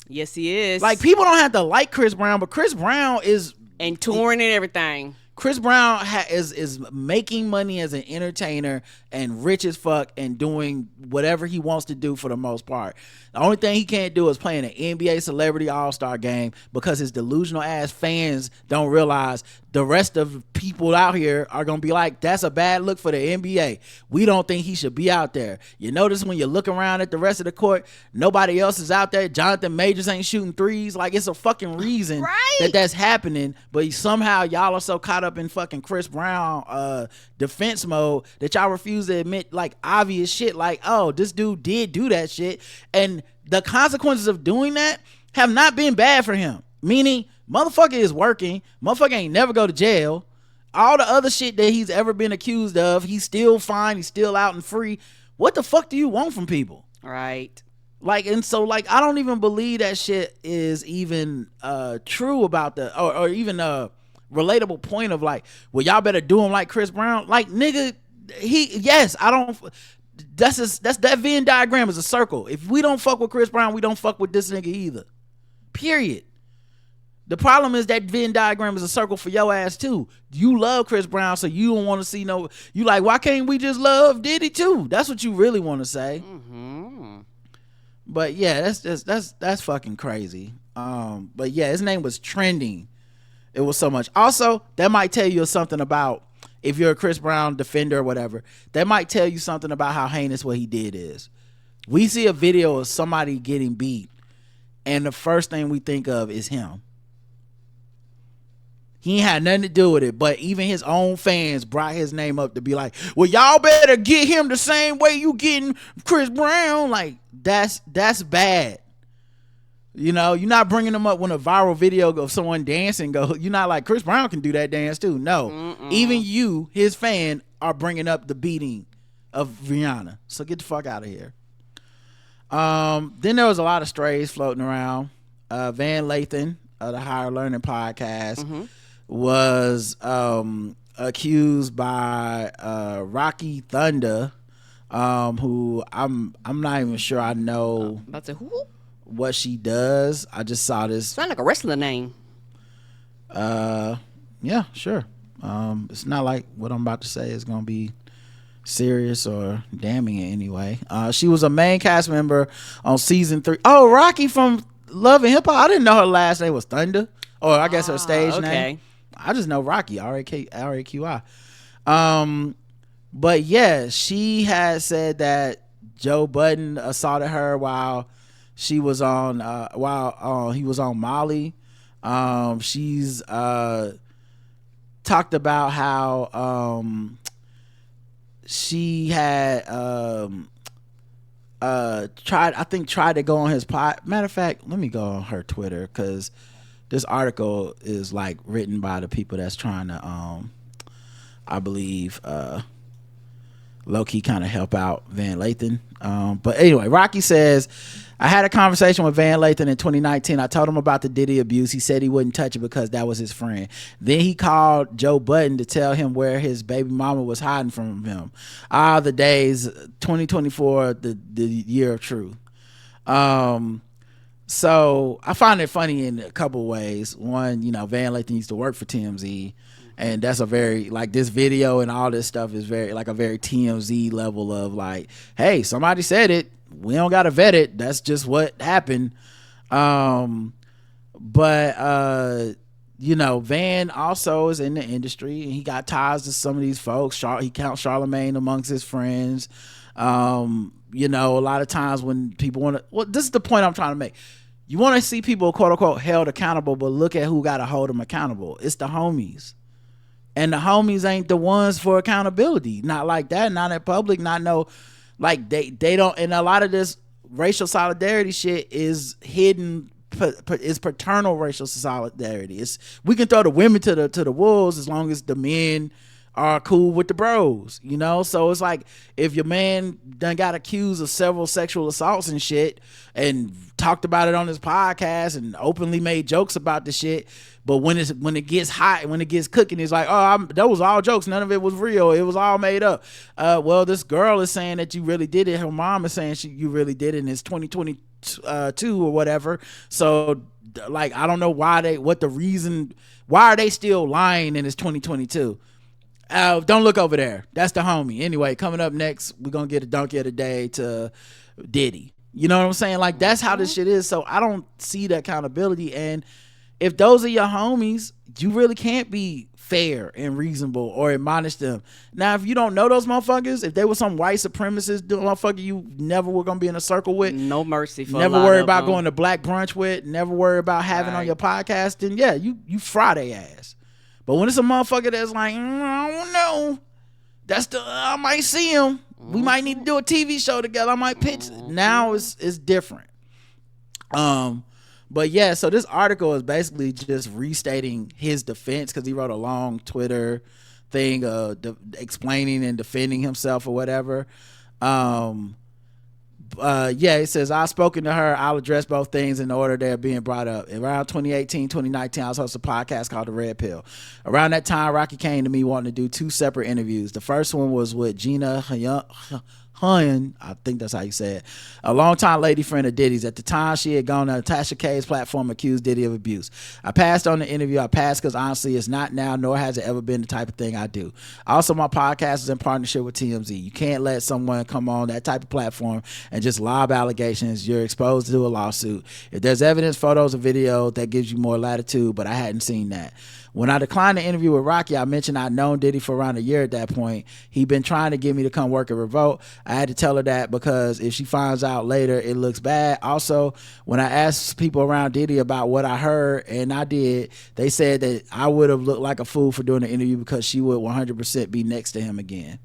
Yes, he is. Like, people don't have to like Chris Brown, but Chris Brown is and touring and everything. Chris Brown is making money as an entertainer and rich as fuck and doing whatever he wants to do for the most part. The only thing he can't do is play in an NBA Celebrity All-Star game because his delusional ass fans don't realize the rest of people out here are going to be like, that's a bad look for the NBA. We don't think he should be out there. You notice when you look around at the rest of the court, nobody else is out there. Jonathan Majors ain't shooting threes. Like, it's a fucking reason that that's happening. But somehow y'all are so caught up in fucking Chris Brown defense mode that y'all refuse to admit like obvious shit like, oh, this dude did do that shit. And the consequences of doing that have not been bad for him. Meaning, motherfucker is working. Motherfucker ain't never go to jail. All the other shit that he's ever been accused of, he's still fine. He's still out and free. What the fuck do you want from people? Right. Like, and so, like, I don't even believe that shit is even true about the, or even a relatable point of like, well, y'all better do him like Chris Brown. Like, nigga, that Venn diagram is a circle. If we don't fuck with Chris Brown, we don't fuck with this nigga either. Period. The problem is that Venn diagram is a circle for your ass too. You love Chris Brown, so you don't want to see no. You like, why can't we just love Diddy too? That's what you really want to say. Mm-hmm. But yeah, that's fucking crazy. But yeah, his name was trending. It was so much. Also, that might tell you something about, if you're a Chris Brown defender or whatever, that might tell you something about how heinous what he did is. We see a video of somebody getting beat, and the first thing we think of is him. He ain't had nothing to do with it, but even his own fans brought his name up to be like, well, y'all better get him the same way you getting Chris Brown. Like, that's bad. You know, you're not bringing them up when a viral video of someone dancing you're not like, Chris Brown can do that dance too. No. Even you, his fan, are bringing up the beating of Rihanna. So get the fuck out of here. Then there was a lot of strays floating around. Van Lathan of the Higher Learning Podcast was accused by Rocky Thunder, who I'm not even sure I know about to who? What she does. I just saw this. Sound like a wrestler name. Yeah, sure. It's not like what I'm about to say is gonna be serious or damning in any way. She was a main cast member on season 3. Oh, Rocky from Love and Hip Hop. I didn't know her last name was Thunder, or I guess her stage name. I just know Rocky, R-A-Q-I. But yeah, she had said that Joe Budden assaulted her while she was on he was on Molly. She's talked about how she had tried to go on his pod. Matter of fact, let me go on her Twitter, because this article is like written by the people that's trying to I believe low-key kind of help out Van Lathan. But anyway, Rocky says, I had a conversation with Van Lathan in 2019. I told him about the Diddy abuse. He said he wouldn't touch it because that was his friend. Then he called Joe Budden to tell him where his baby mama was hiding from him. The days, 2024, the year of truth. So I find it funny in a couple ways. One, Van Lathan used to work for TMZ. And that's a very, like, this video and all this stuff is very, like, a very TMZ level of, like, hey, somebody said it. We don't got to vet it. That's just what happened. Van also is in the industry, and he got ties to some of these folks. He counts Charlemagne amongst his friends. A lot of times when people want to, well, this is the point I'm trying to make. You want to see people, quote unquote, held accountable, but look at who got to hold them accountable. It's the homies. And the homies ain't the ones for accountability. Not like that. Not in public. Not no, like they don't. And a lot of this racial solidarity shit is hidden. Is paternal racial solidarity. We can throw the women to the wolves as long as the men are cool with the bros, you know? So it's like, if your man done got accused of several sexual assaults and shit and talked about it on his podcast and openly made jokes about the shit, but when it gets hot, when it gets cooking, it's like, that was all jokes, none of it was real, it was all made up. Well, this girl is saying that you really did it, her mom is saying you really did it, and it's 2022 or whatever. So like, I don't know why are they still lying and it's 2022? Don't look over there. That's the homie. Anyway, coming up next, we're gonna get a donkey of the day to Diddy. You know what I'm saying? Like, that's how this shit is. So I don't see the accountability. And if those are your homies, you really can't be fair and reasonable or admonish them. Now, if you don't know those motherfuckers, if they were some white supremacist motherfucker you never were gonna be in a circle with, no mercy for never worry about going to black brunch with, never worry about having on your podcast, then yeah, you fry their ass. But when it's a motherfucker that's like, I don't know, I might see him. We might need to do a TV show together. I might pitch. Now it's different. But yeah, so this article is basically just restating his defense, because he wrote a long Twitter thing explaining and defending himself or whatever. It says, I've spoken to her. I'll address both things in the order they're being brought up. Around 2018, 2019, I was hosting a podcast called The Red Pill. Around that time, Rocky came to me wanting to do 2 separate interviews. The first one was with Gina Hun, I think that's how you say it, a longtime lady friend of Diddy's. At the time, she had gone on Tasha K's platform, accused Diddy of abuse. I passed on the interview. I passed because honestly, it's not now, nor has it ever been the type of thing I do. Also, my podcast is in partnership with TMZ. You can't let someone come on that type of platform and just lob allegations. You're exposed to a lawsuit. If there's evidence, photos, or video, that gives you more latitude, but I hadn't seen that. When I declined the interview with Rocky, I mentioned I'd known Diddy for around a year at that point. He'd been trying to get me to come work at Revolt. I had to tell her that because if she finds out later, it looks bad. Also, when I asked people around Diddy about what I heard, and I did, they said that I would have looked like a fool for doing the interview because she would 100% be next to him again.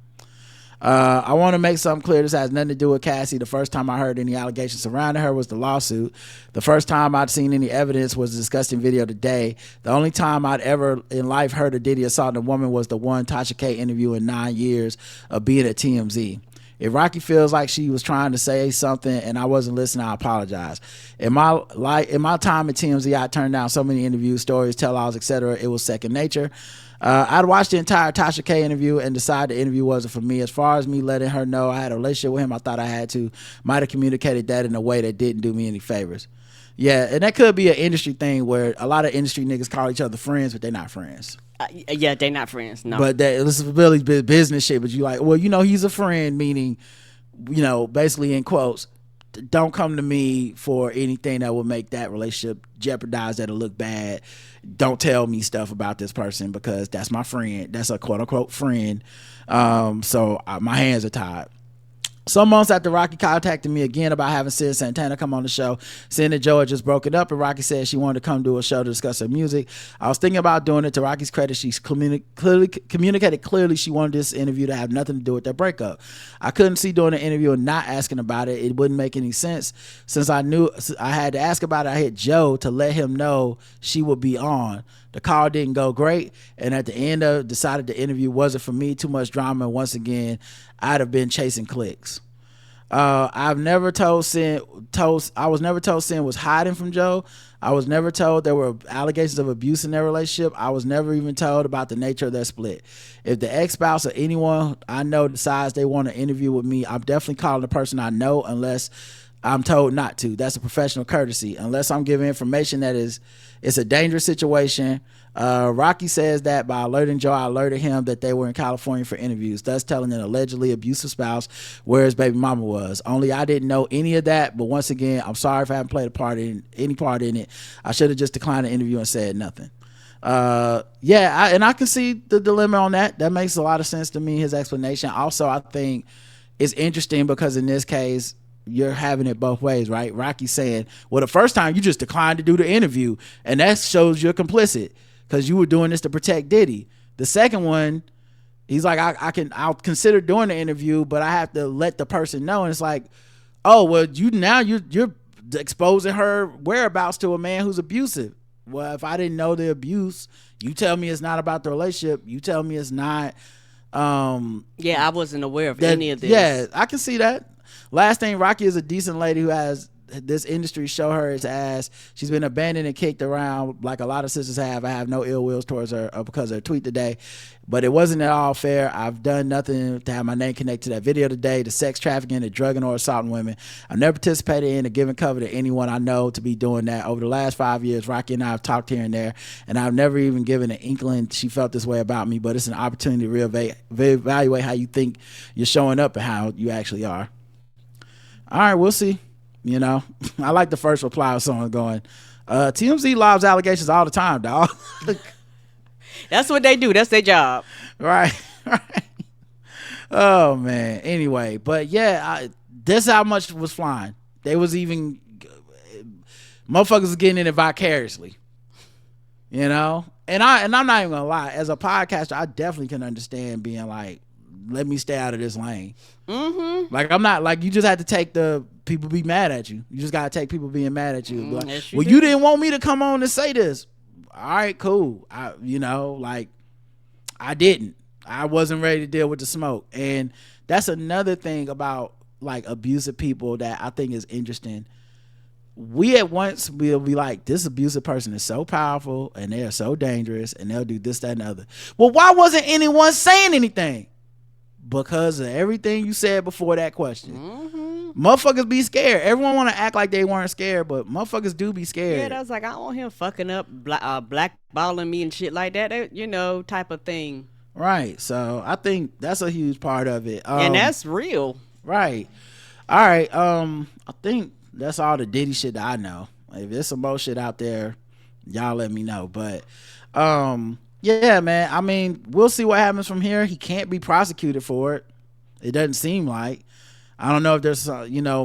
I want to make something clear. This has nothing to do with Cassie. The first time I heard any allegations surrounding her was the lawsuit. The first time I'd seen any evidence was the disgusting video today. The only time I'd ever in life heard of Diddy assaulting a woman was the one Tasha K interview in 9 years of being at TMZ. If Rocky feels like she was trying to say something and I wasn't listening, I apologize. In my time at TMZ, I turned down so many interviews, stories, tell-alls, etc. It was second nature. I'd watched the entire Tasha K interview and decided the interview wasn't for me. As far as me letting her know I had a relationship with him, I thought I had to. Might have communicated that in a way that didn't do me any favors. Yeah, and that could be an industry thing where a lot of industry niggas call each other friends, but they're not friends. Yeah, they're not friends, no. But this is really business shit, but you like, well, he's a friend, meaning, basically in quotes, don't come to me for anything that will make that relationship jeopardize, that'll look bad. Don't tell me stuff about this person because that's my friend. That's a quote unquote friend. So my hands are tied. Some months after Rocky contacted me again about having Sid Santana come on the show, saying that Joe had just broken up and Rocky said she wanted to come do a show to discuss her music. I was thinking about doing it. To Rocky's credit, she communicated clearly she wanted this interview to have nothing to do with their breakup. I couldn't see doing an interview and not asking about it. It wouldn't make any sense. Since I knew I had to ask about it, I hit Joe to let him know she would be on. The call didn't go great, and at the end decided the interview wasn't for me. Too much drama, and once again, I'd have been chasing clicks. I was never told Sin was hiding from Joe. I was never told there were allegations of abuse in their relationship. I was never even told about the nature of their split. If the ex-spouse or anyone I know decides they want to interview with me, I'm definitely calling the person I know unless I'm told not to. That's a professional courtesy. Unless I'm giving information that it's a dangerous situation. Rocky says that by alerting Joe, I alerted him that they were in California for interviews, thus telling an allegedly abusive spouse where his baby mama was. Only I didn't know any of that, but once again, I'm sorry if I haven't played any part in it. I should have just declined the interview and said nothing. I can see the dilemma on that. That makes a lot of sense to me, his explanation. Also, I think it's interesting because in this case, you're having it both ways, right? Rocky's saying, well, the first time you just declined to do the interview, and that shows you're complicit because you were doing this to protect Diddy. The second one, he's like, I'll consider doing the interview, but I have to let the person know. And it's like, oh, well, you're exposing her whereabouts to a man who's abusive. Well, if I didn't know the abuse, you tell me it's not about the relationship. You tell me it's not Yeah, I wasn't aware of that, any of this. Yeah, I can see that. Last thing, Rocky is a decent lady who has this industry show her its ass. She's been abandoned and kicked around like a lot of sisters have. I have no ill wills towards her because of her tweet today, but it wasn't at all fair. I've done nothing to have my name connected to that video today. The sex trafficking, the drugging or assaulting women. I've never participated in or given cover to anyone I know to be doing that. Over the last 5 years, Rocky and I have talked here and there, and I've never even given an inkling she felt this way about me, but it's an opportunity to reevaluate how you think you're showing up and how you actually are. All right, we'll see. You know, I like the first reply of someone going, TMZ lobs allegations all the time, dog. That's what they do. That's their job. Right. Oh, man. Anyway, but yeah, this how much was flying. They was even, motherfuckers was getting in it vicariously. You know? And I'm not even gonna lie. As a podcaster, I definitely can understand being like, let me stay out of this lane. Mm-hmm. Like, I'm not like, you just have to take the people be mad at you. You just gotta take people being mad at you. Like, yes, you didn't want me to come on and say this. All right, cool. I didn't. I wasn't ready to deal with the smoke. And that's another thing about like abusive people that I think is interesting. We at once will be like, this abusive person is so powerful and they are so dangerous and they'll do this, that, and the other. Well, why wasn't anyone saying anything? Because of everything you said before that question. Mm-hmm. Motherfuckers be scared. Everyone want to act like they weren't scared, but motherfuckers do be scared. Yeah, that's like, I don't want him fucking up, blackballing me and shit like that, you know, type of thing. Right. So I think that's a huge part of it. And that's real. Right. All right. I think that's all the Diddy shit that I know. If there's some more shit out there, y'all let me know. But yeah, man. I mean, we'll see what happens from here. He can't be prosecuted for it. It doesn't seem like. I don't know if there's,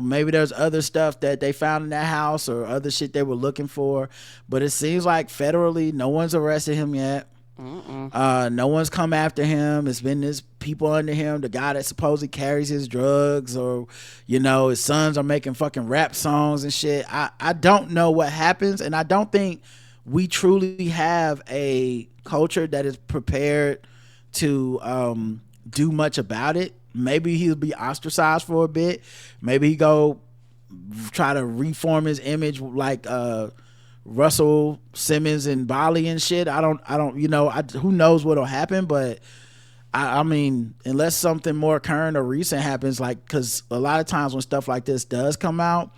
maybe there's other stuff that they found in that house or other shit they were looking for. But it seems like federally, no one's arrested him yet. No one's come after him. It's been this people under him, the guy that supposedly carries his drugs, or his sons are making fucking rap songs and shit. I don't know what happens, and I don't think we truly have a culture that is prepared to do much about it. Maybe he'll be ostracized for a bit. Maybe he go try to reform his image like Russell Simmons and Bali and shit. I don't who knows what'll happen, but I mean, unless something more current or recent happens, like, because a lot of times when stuff like this does come out,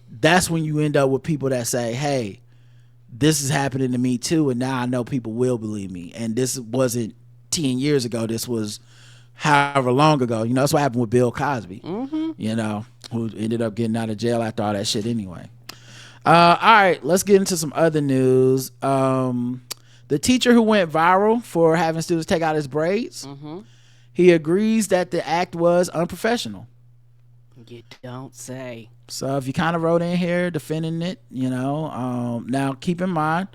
that's when you end up with people that say, hey, this is happening to me too, and now I know people will believe me, and this wasn't 10 years ago, this was however long ago. That's what happened with Bill Cosby. Who ended up getting out of jail after all that shit anyway. All right, let's get into some other news. The teacher who went viral for having students take out his braids, he agrees that the act was unprofessional. You don't say. So if you kind of wrote in here defending it, now keep in mind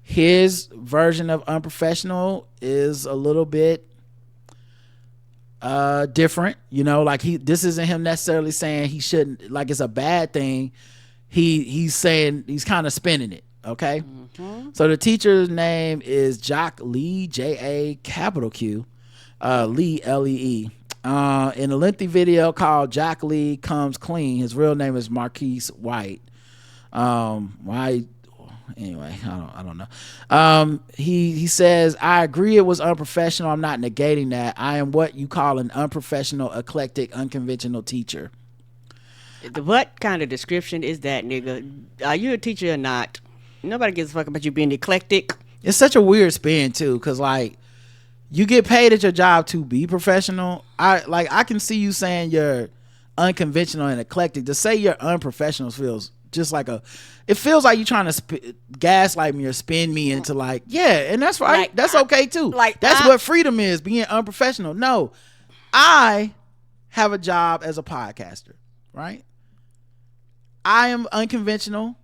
his version of unprofessional is a little bit different. Like this isn't him necessarily saying he shouldn't, like it's a bad thing. He's saying, he's kind of spinning it. Okay. So the teacher's name is Jock Lee, J-A capital Q, Lee, L-E-E. In a lengthy video called Jock Lee Comes Clean, his real name is Marquise White. Why? Anyway, I don't know. He says, I agree it was unprofessional. I'm not negating that. I am what you call an unprofessional, eclectic, unconventional teacher. What kind of description is that, nigga? Are you a teacher or not? Nobody gives a fuck about you being eclectic. It's such a weird spin too, because like you get paid at your job to be professional. I can see you saying you're unconventional and eclectic. To say you're unprofessional feels just like it feels like you're trying to gaslight me or spin me into like, yeah, and that's right. Like, that's okay too. Like that's what freedom is, being unprofessional. No, I have a job as a podcaster, right? I am unconventional.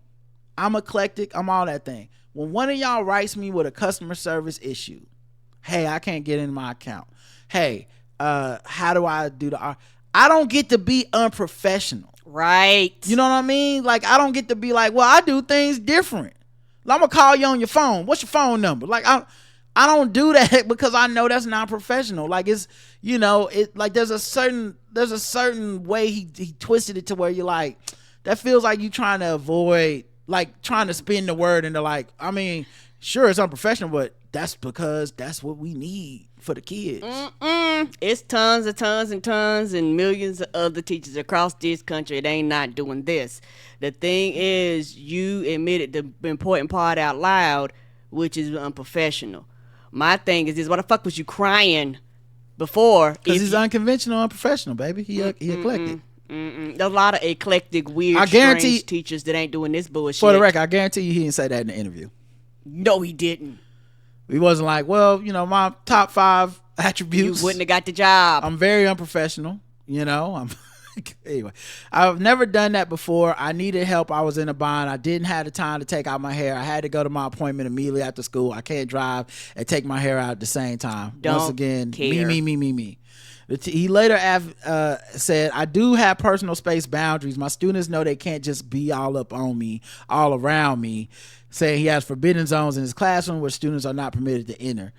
I'm eclectic. I'm all that thing. When one of y'all writes me with a customer service issue, hey, I can't get into my account. Hey, how do I do I don't get to be unprofessional. Right. You know what I mean? Like, I don't get to be like, well, I do things different. I'm gonna call you on your phone. What's your phone number? Like, I don't do that because I know that's not professional. Like it's, you know, it like there's a certain way he twisted it to where you're like, that feels like you trying to avoid, like trying to spin the word into like, I mean, sure it's unprofessional, but that's because that's what we need for the kids. It's tons and millions of other teachers across this country that ain't not doing this. The thing is, you admitted the important part out loud, which is unprofessional. My thing is this: why the fuck was you crying before? Because he's unconventional, unprofessional, baby. He eclectic. There's a lot of eclectic, weird, strange teachers that ain't doing this bullshit. For the record, I guarantee you he didn't say that in the interview. No, he didn't. He wasn't like, well, you know, my top 5 attributes. You wouldn't have got the job. I'm very unprofessional, you know. Anyway, I've never done that before. I needed help. I was in a bind. I didn't have the time to take out my hair. I had to go to my appointment immediately after school. I can't drive and take my hair out at the same time. Once again, care. me. He later said, I do have personal space boundaries. My students know they can't just be all up on me, all around me. Saying he has forbidden zones in his classroom where students are not permitted to enter.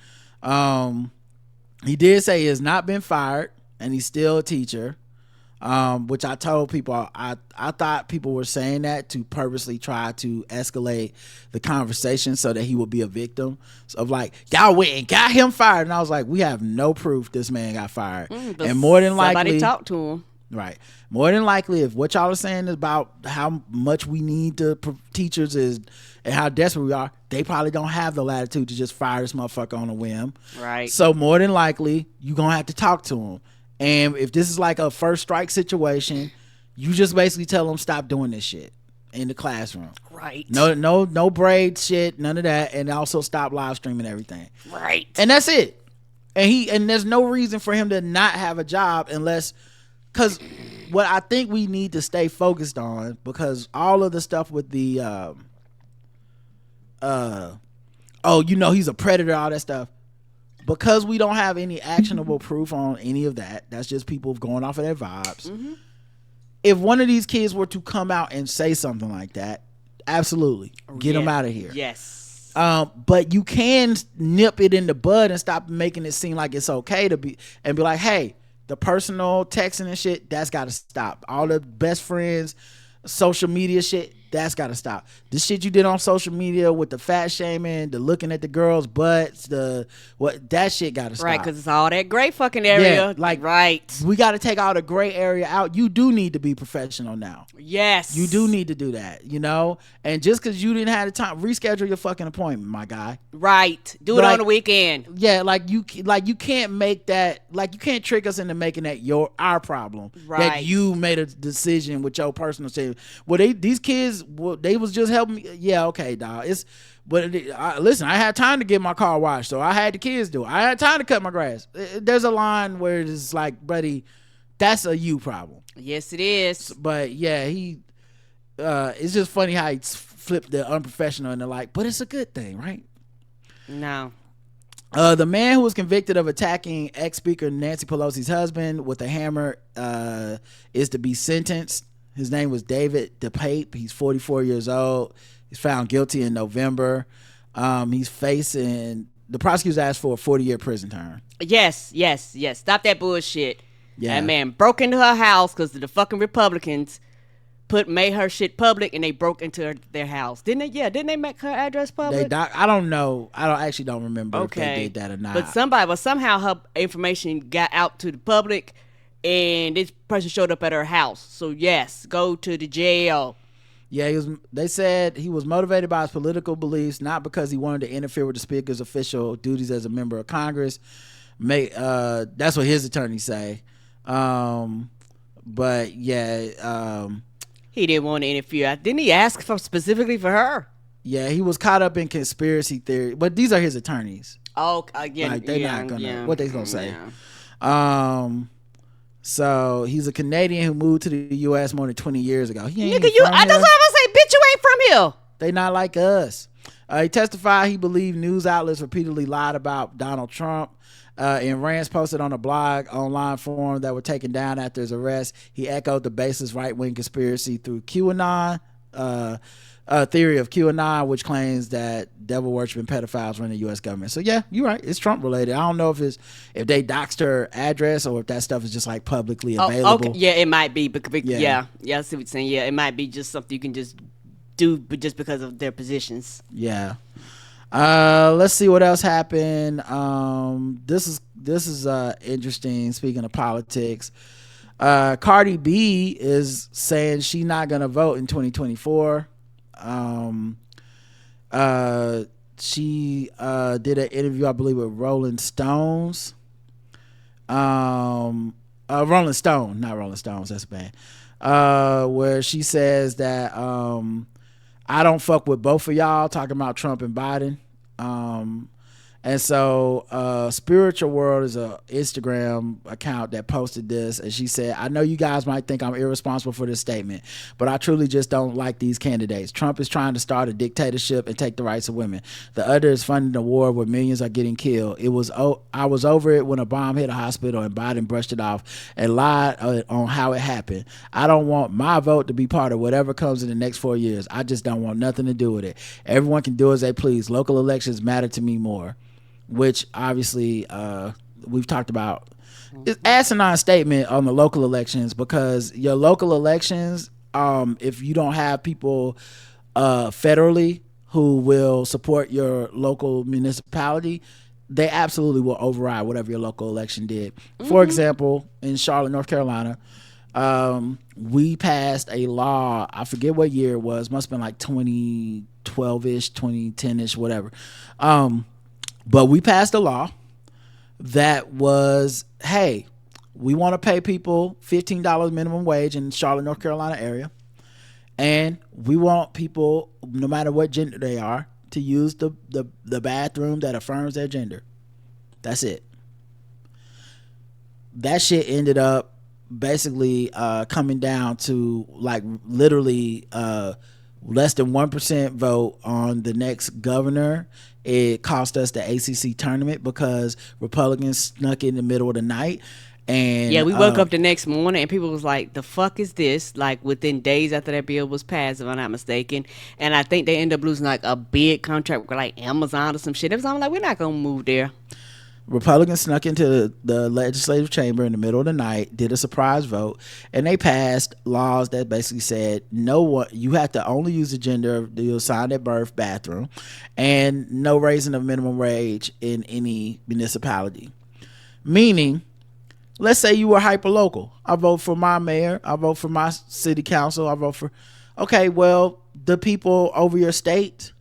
He did say he has not been fired and he's still a teacher, which I told people I thought people were saying that to purposely try to escalate the conversation so that he would be a victim of like, y'all went and got him fired. And I was like, we have no proof this man got fired. And more than likely, somebody talked to him. Right. More than likely, if what y'all are saying is about how much we need the teachers is and how desperate we are, they probably don't have the latitude to just fire this motherfucker on a whim. Right. So more than likely, you're going to have to talk to him. And if this is like a first strike situation, you just basically tell them stop doing this shit in the classroom. Right. No braid shit, none of that. And also stop live streaming everything. Right. And that's it. And there's no reason for him to not have a job unless... Because what I think we need to stay focused on, because all of the stuff with the, you know, he's a predator, all that stuff, because we don't have any actionable proof on any of that, that's just people going off of their vibes. Mm-hmm. If one of these kids were to come out and say something like that, absolutely, get them out of here. Yes. But you can nip it in the bud and stop making it seem like it's okay to be, and be like, hey, the personal texting and shit, that's got to stop. All the best friends, social media shit, that's got to stop. This shit you did on social media with the fat shaming, the looking at the girls' butts, that shit got to stop. Right, because it's all that gray fucking area. Yeah, like, right. We got to take all the gray area out. You do need to be professional now. Yes. You do need to do that, you know? And just because you didn't have the time, reschedule your fucking appointment, my guy. Right. Do it on the weekend. Yeah, you can't make that, like, you can't trick us into making that our problem. Right. That you made a decision with your personal decision. Well, these kids, they was just helping me. Yeah, okay, dog. Listen, I had time to get my car washed, so I had the kids do it. I had time to cut my grass. There's a line where it's like, buddy, that's a you problem. Yes, it is. But yeah, it's just funny how he flipped the unprofessional and the like, but it's a good thing, right? No. The man who was convicted of attacking ex-speaker Nancy Pelosi's husband with a hammer is to be sentenced. His name was David DePape. He's 44 years old. He's found guilty in November. He's facing, the prosecutors asked for a 40-year prison term. Yes. Stop that bullshit. Yeah. That man broke into her house because the fucking Republicans made her shit public, and they broke into their house. Didn't they? Yeah, didn't they make her address public? I don't know. I actually don't remember if they did that or not. But somehow her information got out to the public, and this person showed up at her house. So yes, go to the jail. Yeah, they said he was motivated by his political beliefs, not because he wanted to interfere with the speaker's official duties as a member of Congress. That's what his attorneys say. But yeah, he didn't want to interfere. Didn't he ask specifically for her? Yeah, he was caught up in conspiracy theory. But these are his attorneys. Oh, yeah. Like, they're not gonna. What they gonna say? Yeah. So he's a Canadian who moved to the U.S. more than 20 years ago. He ain't Nigga, that's what I'm gonna say. Bitch, you ain't from here. They not like us. He testified he believed news outlets repeatedly lied about Donald Trump. In rants posted on a blog online forum that were taken down after his arrest, he echoed the baseless right-wing conspiracy through QAnon. theory of QAnon, which claims that devil worshiping pedophiles run the U.S. government. So yeah, you're right. It's Trump related. I don't know if they doxed her address or if that stuff is just like publicly available. Okay. Yeah, it might be. Yeah, I see what you're saying. Yeah, it might be just something you can just do, but just because of their positions. Yeah. Let's see what else happened. This is interesting. Speaking of politics, Cardi B is saying she's not gonna vote in 2024. She did an interview, I believe, with Rolling Stones. Rolling Stone, not Rolling Stones, that's a band. Where she says that I don't fuck with both of y'all, talking about Trump and Biden. And so Spiritual World is a Instagram account that posted this, and she said, I know you guys might think I'm irresponsible for this statement, but I truly just don't like these candidates. Trump is trying to start a dictatorship and take the rights of women. The other is funding a war where millions are getting killed. I was over it when a bomb hit a hospital and Biden brushed it off and lied on how it happened. I don't want my vote to be part of whatever comes in the next 4 years. I just don't want nothing to do with it. Everyone can do as they please. Local elections matter to me more. Which obviously we've talked about. It's asinine statement on the local elections, because your local elections, if you don't have people federally who will support your local municipality, they absolutely will override whatever your local election did. For example, in Charlotte, North Carolina, we passed a law, I forget what year it was, must have been like 2012-ish, 2010-ish, whatever. But we passed a law that was, hey, we want to pay people $15 minimum wage in Charlotte, North Carolina area. And we want people, no matter what gender they are, to use the bathroom that affirms their gender. That's it. That shit ended up basically coming down to like literally less than 1% vote on the next governor. It cost us the ACC tournament because Republicans snuck in the middle of the night. And yeah, we woke up the next morning and people was like, the fuck is this? Like within days after that bill was passed, if I'm not mistaken. And I think they ended up losing like a big contract with like Amazon or some shit. It was like, we're not going to move there. Republicans snuck into the legislative chamber in the middle of the night, did a surprise vote, and they passed laws that basically said you have to only use the gender you assigned at birth bathroom, and no raising of minimum wage in any municipality. Meaning, let's say you were hyperlocal. I vote for my mayor, I vote for my city council, I vote for, okay, well, the people over your state,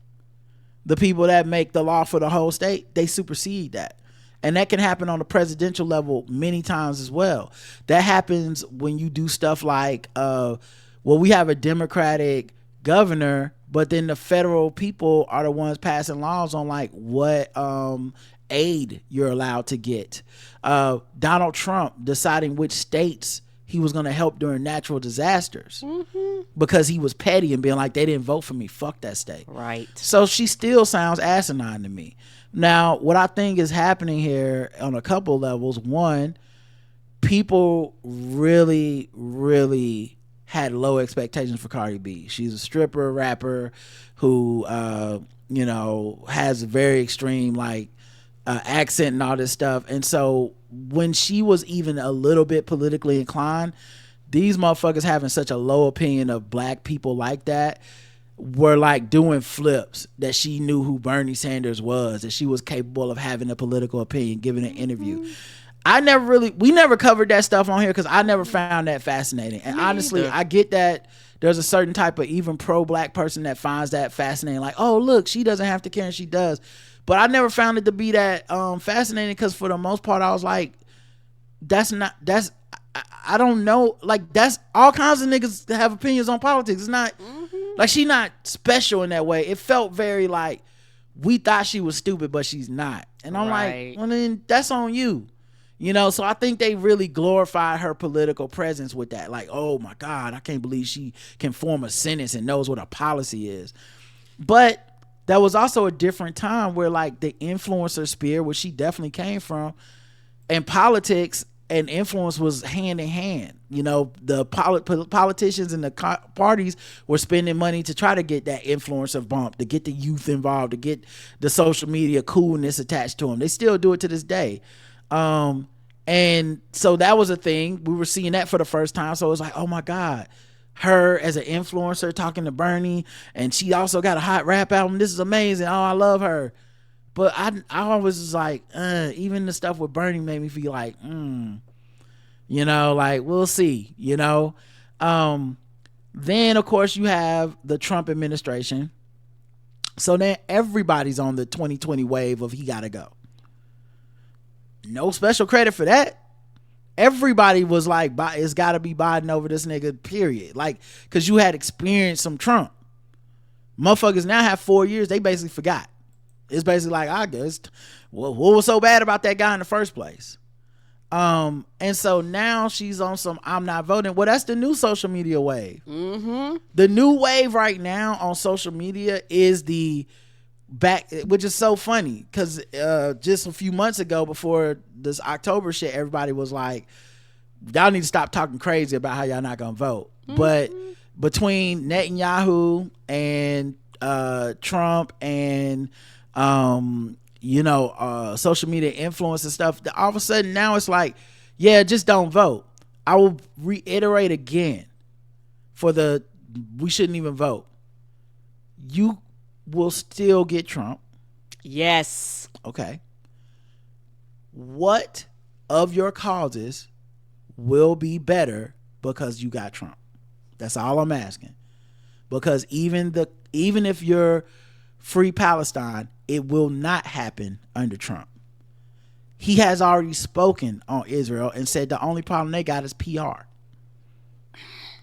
the people that make the law for the whole state, they supersede that. And that can happen on the presidential level many times as well. That happens when you do stuff like, we have a Democratic governor, but then the federal people are the ones passing laws on like what aid you're allowed to get. Donald Trump deciding which states he was going to help during natural disasters because he was petty and being like, they didn't vote for me. Fuck that state. Right. So she still sounds asinine to me. Now, what I think is happening here on a couple of levels, one, people really, really had low expectations for Cardi B. She's a stripper, rapper who, has a very extreme accent and all this stuff. And so when she was even a little bit politically inclined, these motherfuckers having such a low opinion of black people like that were like doing flips that she knew who Bernie Sanders was, that she was capable of having a political opinion, giving an interview. We never covered that stuff on here because I never found that fascinating. And honestly, I get that there's a certain type of even pro-black person that finds that fascinating. Like, oh, look, she doesn't have to care and she does. But I never found it to be that fascinating because for the most part, I was like, I don't know. Like, that's all kinds of niggas that have opinions on politics. It's not... Like, she not special in that way. It felt very like we thought she was stupid, but she's not. And I'm like, well, then that's on you. So I think they really glorified her political presence with that. Like, oh my God, I can't believe she can form a sentence and knows what a policy is. But that was also a different time where like the influencer sphere, which she definitely came from, and politics, and influence was hand in hand. You know, the politicians and the parties were spending money to try to get that influencer bump, to get the youth involved, to get the social media coolness attached to them. They still do it to this day. And so that was a thing. We were seeing that for the first time. So it was like, oh my God, her as an influencer talking to Bernie, and she also got a hot rap album. This is amazing. Oh, I love her. But I was like, even the stuff with Bernie made me feel like, you know, like we'll see, you know. Then of course you have the Trump administration. So then everybody's on the 2020 wave of he gotta go. No special credit for that. Everybody was like, it's got to be Biden over this nigga, period. Like, because you had experienced some Trump. Motherfuckers now have 4 years. They basically forgot. It's basically like, I guess, what was so bad about that guy in the first place? And so now she's on some I'm not voting. Well, that's the new social media wave. The new wave right now on social media is the back, which is so funny because just a few months ago, before this October shit, everybody was like, y'all need to stop talking crazy about how y'all not gonna vote. But between Netanyahu and Trump and social media influence and stuff, all of a sudden now it's like, yeah, just don't vote. I will reiterate again, we shouldn't even vote. You will still get Trump. Yes. Okay. What of your causes will be better because you got Trump? That's all I'm asking. Because even if you're free Palestine, it will not happen under Trump. He has already spoken on Israel and said the only problem they got is PR.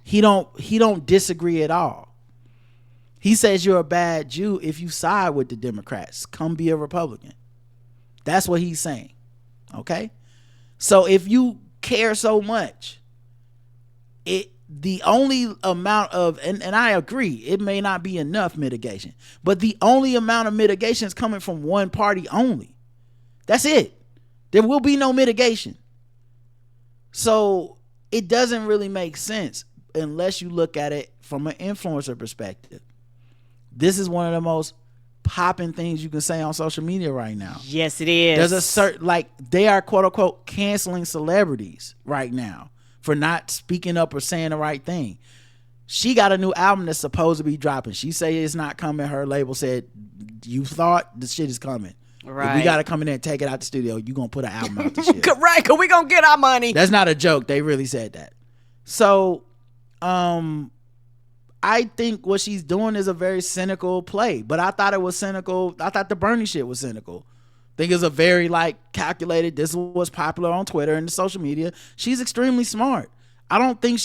He don't disagree at all. He says you're a bad Jew if you side with the Democrats. Come be a Republican. That's what he's saying. Okay? So if you care so much, the only amount of, and I agree, it may not be enough mitigation, but the only amount of mitigation is coming from one party only. That's it. There will be no mitigation. So it doesn't really make sense unless you look at it from an influencer perspective. This is one of the most popping things you can say on social media right now. Yes, it is. There's a certain, like, they are quote unquote canceling celebrities right now for not speaking up or saying the right thing. She got a new album that's supposed to be dropping. She say it's not coming. Her label said, you thought the shit is coming. Right. If we got to come in there and take it out the studio, you gonna put an album out the shit. Right, because we gonna get our money. That's not a joke. They really said that. So, I think what she's doing is a very cynical play, but I thought it was cynical. I thought the Bernie shit was cynical. I think it's a very calculated, this was popular on Twitter and the social media. She's extremely smart. I don't think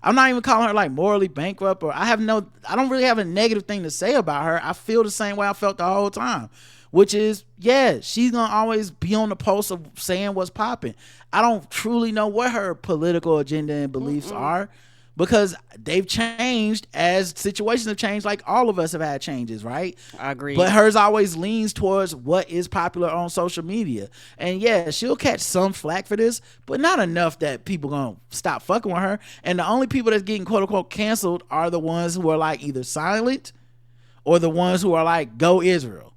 I'm not even calling her morally bankrupt, or I don't really have a negative thing to say about her. I feel the same way I felt the whole time, which is, yeah, she's gonna always be on the post of saying what's popping. I don't truly know what her political agenda and beliefs are, because they've changed as situations have changed. Like all of us have had changes, right? I agree. But hers always leans towards what is popular on social media. And yeah, she'll catch some flack for this, but not enough that people gonna stop fucking with her. And the only people that's getting quote unquote canceled are the ones who are either silent or the ones who are go Israel.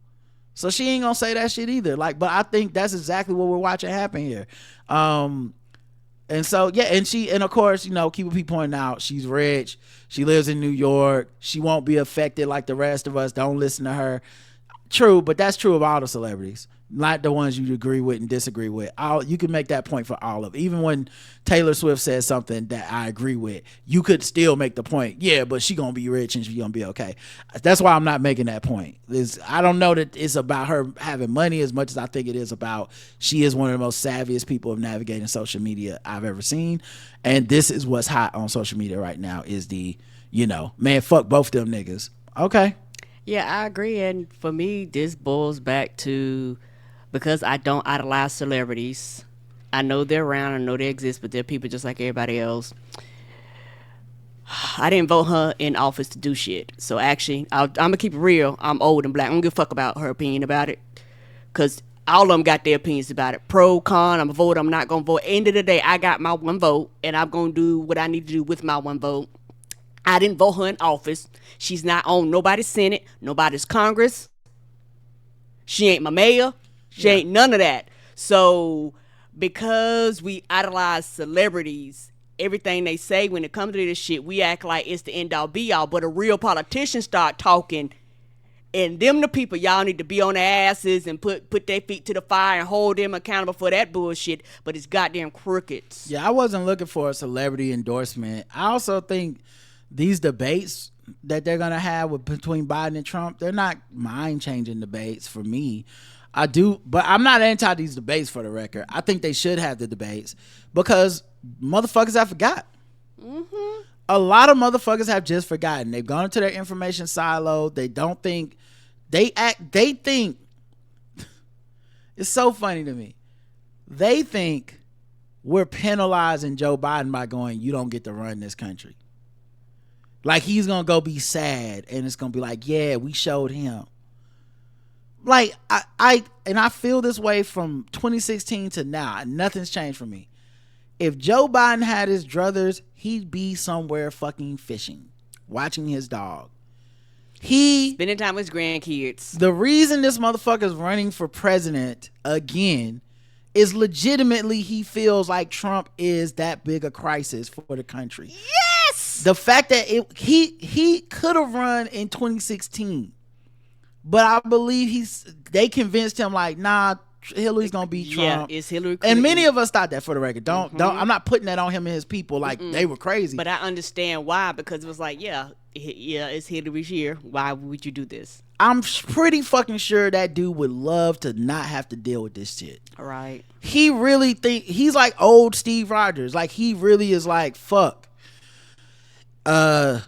So she ain't gonna say that shit either. But I think that's exactly what we're watching happen here. And so, yeah, and of course, keep people pointing out, she's rich. She lives in New York. She won't be affected like the rest of us. Don't listen to her. True, but that's true of all the celebrities. Not the ones you agree with and disagree with. You can make that point for all of them. Even when Taylor Swift says something that I agree with, you could still make the point, yeah, but she gonna be rich and she gonna be okay. That's why I'm not making that point. I don't know that it's about her having money as much as I think it is about she is one of the most savviest people of navigating social media I've ever seen. And this is what's hot on social media right now is man, fuck both them niggas. Okay. Yeah, I agree. And for me, this boils back to, because I don't idolize celebrities. I know they're around, I know they exist, but they're people just like everybody else. I didn't vote her in office to do shit. So actually, I'm going to keep it real. I'm old and black. I don't give a fuck about her opinion about it. Because All of them got their opinions about it. Pro, con, I'm a vote, I'm not going to vote. End of the day, I got my one vote, and I'm going to do what I need to do with my one vote. I didn't vote her in office. She's not on nobody's Senate, nobody's Congress. She ain't my mayor. She ain't none of that. So because we idolize celebrities, everything they say when it comes to this shit, we act like it's the end all be all. But a real politician start talking, and them the people y'all need to be on their asses and put their feet to the fire and hold them accountable for that bullshit. But it's goddamn crickets. Yeah, I wasn't looking for a celebrity endorsement. I also think these debates that they're gonna have between Biden and Trump, they're not mind-changing debates for me. I do, but I'm not anti these debates, for the record. I think they should have the debates because motherfuckers have forgot. Mm-hmm. A lot of motherfuckers have just forgotten. They've gone into their information silo. They don't think. They think. It's so funny to me. They think we're penalizing Joe Biden by going, you don't get to run this country. Like he's gonna go be sad and it's gonna be like, yeah, we showed him. Like I feel this way from 2016 to now. Nothing's changed for me. If Joe Biden had his druthers, he'd be somewhere fucking fishing, watching his dog. Spending time with his grandkids. The reason this motherfucker's running for president again is legitimately he feels like Trump is that big a crisis for the country. Yes! The fact that he could have run in 2016. But I believe they convinced him like, nah, Hillary's gonna beat Trump. Yeah, it's Hillary Clinton. And many of us thought that, for the record. Don't I'm not putting that on him and his people like they were crazy. But I understand why, because it was like, yeah, it's Hillary's year. Why would you do this? I'm pretty fucking sure that dude would love to not have to deal with this shit. All right. He really he's like old Steve Rogers. Like he really is like, fuck. That's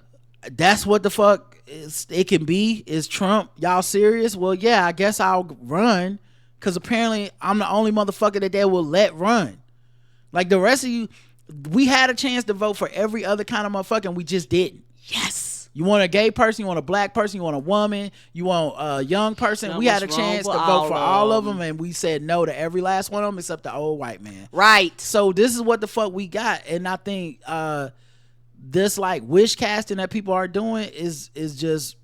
what the fuck it can be. Is Trump, y'all serious? Well, yeah, I guess I'll run, because apparently I'm the only motherfucker that they will let run. Like the rest of you, we had a chance to vote for every other kind of motherfucker and we just didn't. Yes. You want a gay person, you want a black person, you want a woman, you want a young person. We had a chance to vote for all of them and we said no to every last one of them except the old white man. Right. So this is what the fuck we got. And I think this like wish casting that people are doing is just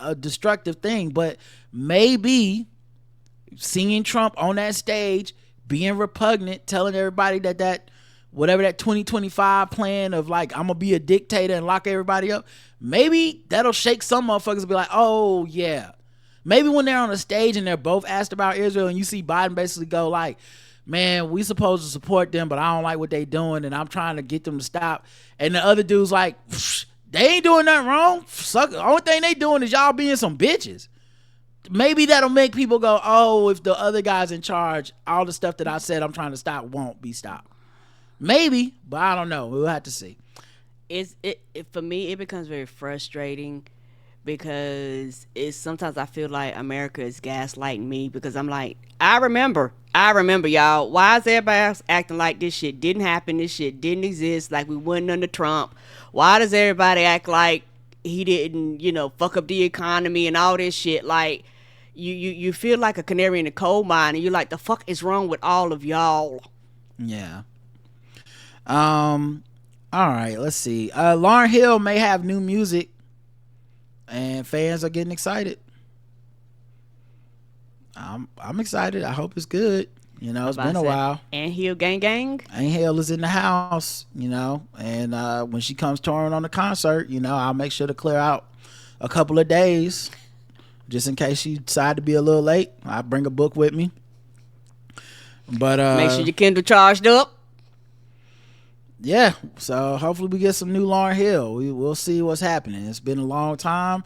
a destructive thing. But maybe seeing Trump on that stage being repugnant, telling everybody that whatever that 2025 plan of like I'm gonna be a dictator and lock everybody up, maybe that'll shake some motherfuckers and be like, oh yeah. Maybe when they're on a stage and they're both asked about Israel and you see Biden basically go like, man, we supposed to support them, but I don't like what they doing and I'm trying to get them to stop. And the other dude's like, they ain't doing nothing wrong. The only thing they doing is y'all being some bitches. Maybe that'll make people go, oh, if the other guy's in charge, all the stuff that I said I'm trying to stop won't be stopped. Maybe, but I don't know. We'll have to see. For me, it becomes very frustrating because sometimes I feel like America is gaslighting me, because I'm like, I remember y'all. Why is everybody else acting like this shit didn't happen? This shit didn't exist. Like we wasn't under Trump. Why does everybody act like he didn't, fuck up the economy and all this shit? Like you feel like a canary in the coal mine, and you're like, the fuck is wrong with all of y'all? Yeah. All right, let's see. Lauryn Hill may have new music and fans are getting excited. I'm excited. I hope it's good. It's been a while. And Hill gang. And Hill is in the house, and when she comes touring on the concert, I'll make sure to clear out a couple of days just in case she decide to be a little late. I'll bring a book with me. But make sure your Kindle charged up. Yeah, so hopefully we get some new Lauryn Hill. We'll see what's happening. It's been a long time.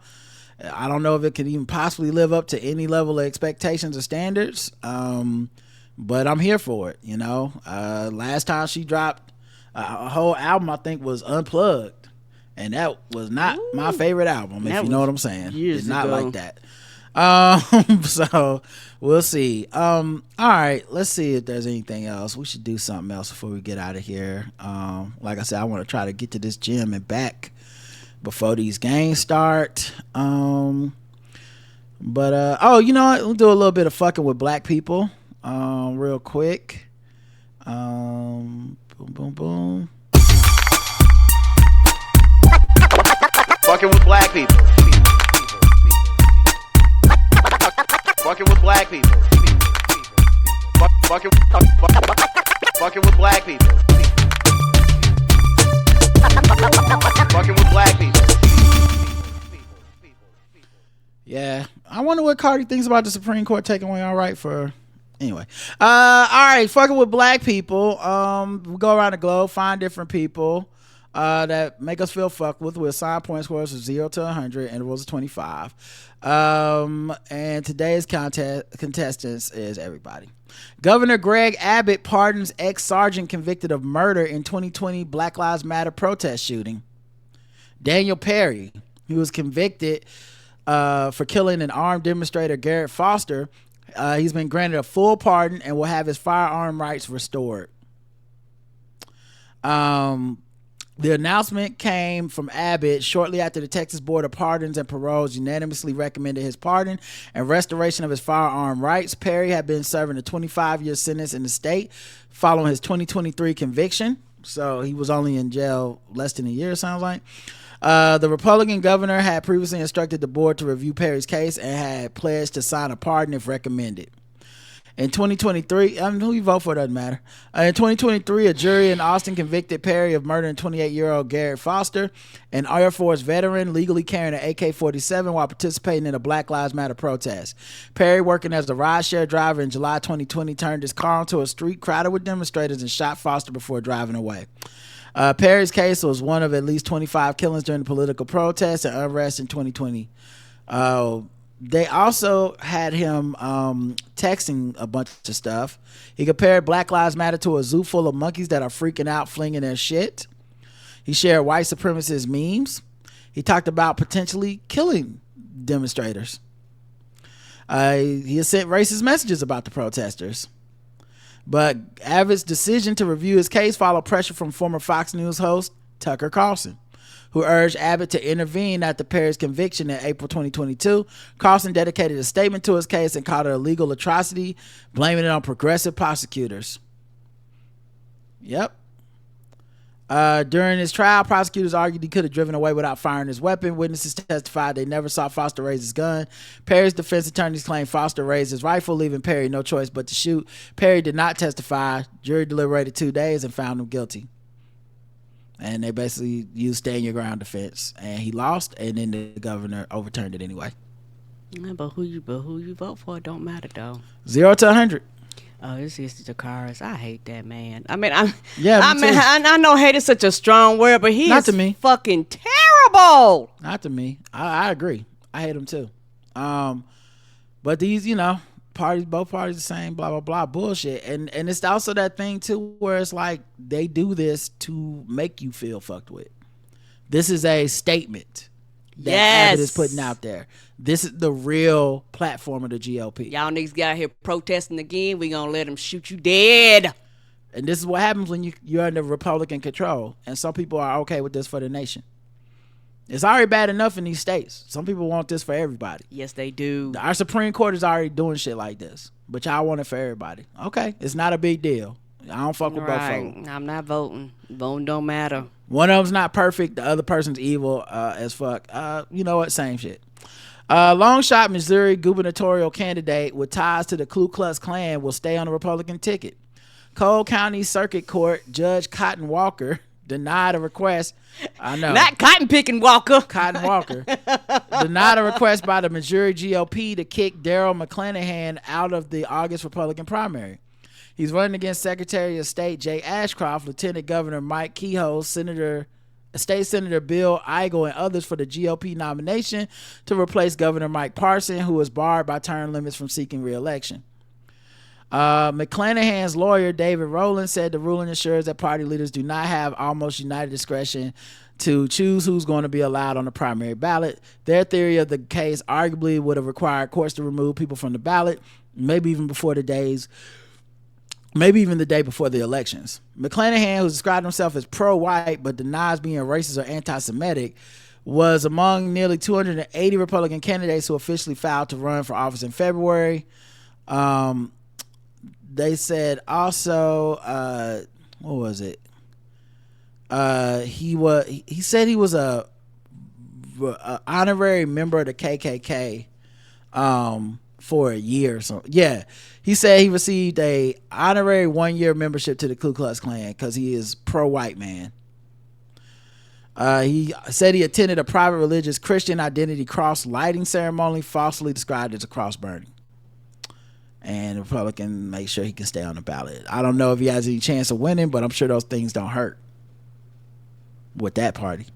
I don't know if it can even possibly live up to any level of expectations or standards, but I'm here for it. Last time she dropped a whole album, I think, was Unplugged, and that was not my favorite album, if you know what I'm saying. It's not like that. So we'll see. All right, let's see if there's anything else. We should do something else before we get out of here. Like I said, I want to try to get to this gym and back before these games start. But oh, you know what? We'll do a little bit of fucking with black people, real quick. Boom, boom, boom. Fucking with black people. Fucking with black people. Fucking with black people. Fucking with black people. Yeah, I wonder what Cardi thinks about the Supreme Court taking away our right for. Anyway, all right, fucking with black people. We go around the globe, find different people that make us feel fucked with. We'll assign point scores from 0 to 100, intervals of 25. And today's contestants is everybody. Governor Greg Abbott pardons ex-sergeant convicted of murder in 2020 Black Lives Matter protest shooting. Daniel Perry, who was convicted for killing an armed demonstrator, Garrett Foster, he's been granted a full pardon and will have his firearm rights restored. The announcement came from Abbott shortly after the Texas Board of Pardons and Paroles unanimously recommended his pardon and restoration of his firearm rights. Perry had been serving a 25-year sentence in the state following his 2023 conviction, so he was only in jail less than a year, sounds like. The Republican governor had previously instructed the board to review Perry's case and had pledged to sign a pardon if recommended. In 2023, who you vote for doesn't matter. In 2023, a jury in Austin convicted Perry of murdering 28-year-old Garrett Foster, an Air Force veteran legally carrying an AK-47 while participating in a Black Lives Matter protest. Perry, working as a rideshare driver in July 2020, turned his car onto a street crowded with demonstrators and shot Foster before driving away. Perry's case was one of at least 25 killings during the political protests and unrest in 2020. They also had him texting a bunch of stuff. He compared Black Lives Matter to a zoo full of monkeys that are freaking out, flinging their shit. He shared white supremacist memes. He talked about potentially killing demonstrators. He has sent racist messages about the protesters. But Abbott's decision to review his case followed pressure from former Fox News host Tucker Carlson, who urged Abbott to intervene after Perry's conviction in April 2022. Carlson dedicated a statement to his case and called it a legal atrocity, blaming it on progressive prosecutors. Yep. During his trial, prosecutors argued he could have driven away without firing his weapon. Witnesses testified they never saw Foster raise his gun. Perry's defense attorneys claimed Foster raised his rifle, leaving Perry no choice but to shoot. Perry did not testify. Jury deliberated 2 days and found him guilty. And they basically used stand your ground defense, and he lost, and then the governor overturned it anyway. Yeah, but who you vote for don't matter though. 0 to 100. Oh, this is the cars. I hate that man. I mean, I know hate is such a strong word, but he is fucking terrible. Not to me. I agree. I hate him too. But these, both parties the same, blah blah blah bullshit, and it's also that thing too where it's like they do this to make you feel fucked with. This is a statement that Abbott is putting out there. This is the real platform of the GOP. Y'all niggas get out here protesting again, we gonna let them shoot you dead. And this is what happens when you're under Republican control, and some people are okay with this for the nation. It's already bad enough in these states. Some people want this for everybody. Yes, they do. Our Supreme Court is already doing shit like this, but y'all want it for everybody. Okay, it's not a big deal. I don't fuck with both of them. I'm not voting. Voting don't matter. One of them's not perfect. The other person's evil as fuck. You know what? Same shit. Long shot Missouri gubernatorial candidate with ties to the Ku Klux Klan will stay on the Republican ticket. Cole County Circuit Court Judge Cotton Walker denied a request. I know. Not Cotton Picking Walker. Cotton Walker denied a request by the Missouri GOP to kick Darryl McClanahan out of the August Republican primary. He's running against Secretary of State Jay Ashcroft, Lieutenant Governor Mike Kehoe, State Senator Bill Eigel, and others for the GOP nomination to replace Governor Mike Parson, who is barred by term limits from seeking re-election. McClanahan's lawyer, David Rowland, said the ruling ensures that party leaders do not have almost united discretion to choose who's going to be allowed on the primary ballot. Their theory of the case arguably would have required courts to remove people from the ballot, maybe even the day before the elections. McClanahan, who described himself as pro-white but denies being racist or anti-Semitic, was among nearly 280 Republican candidates who officially filed to run for office in February. They said also, what was it? He said he was a honorary member of the KKK for a year or something. Yeah, he said he received a honorary 1-year membership to the Ku Klux Klan because he is pro-white man. He said he attended a private religious Christian identity cross lighting ceremony falsely described as a cross burning. And the Republican make sure he can stay on the ballot. I don't know if he has any chance of winning, but I'm sure those things don't hurt with that party.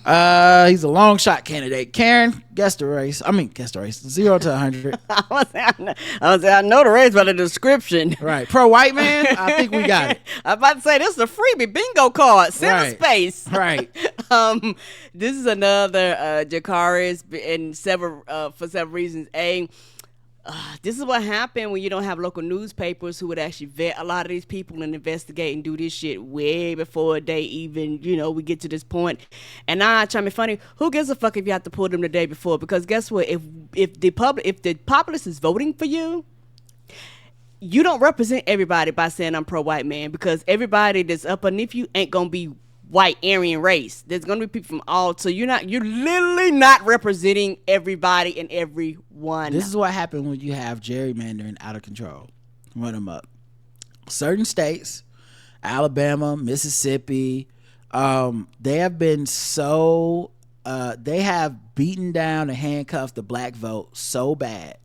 He's a long shot candidate. Karen, guess the race. 0 to 100. I know the race by the description. Right. Pro white man? I think we got it. I'm about to say, this is a freebie bingo card. Center space. Right. This is another Jakari's and for several reasons. This is what happened when you don't have local newspapers who would actually vet a lot of these people and investigate and do this shit way before they even, we get to this point. And now I try to be funny. Who gives a fuck if you have to pull them the day before? Because guess what? If the populace is voting for you, you don't represent everybody by saying I'm pro-white man, because everybody that's up underneath you ain't gonna be white Aryan race. There's gonna be people from all, so you're literally not representing everybody and everyone. This is what happened when you have gerrymandering out of control. Run them up. Certain states, Alabama, Mississippi, they have been so they have beaten down and handcuffed the black vote so bad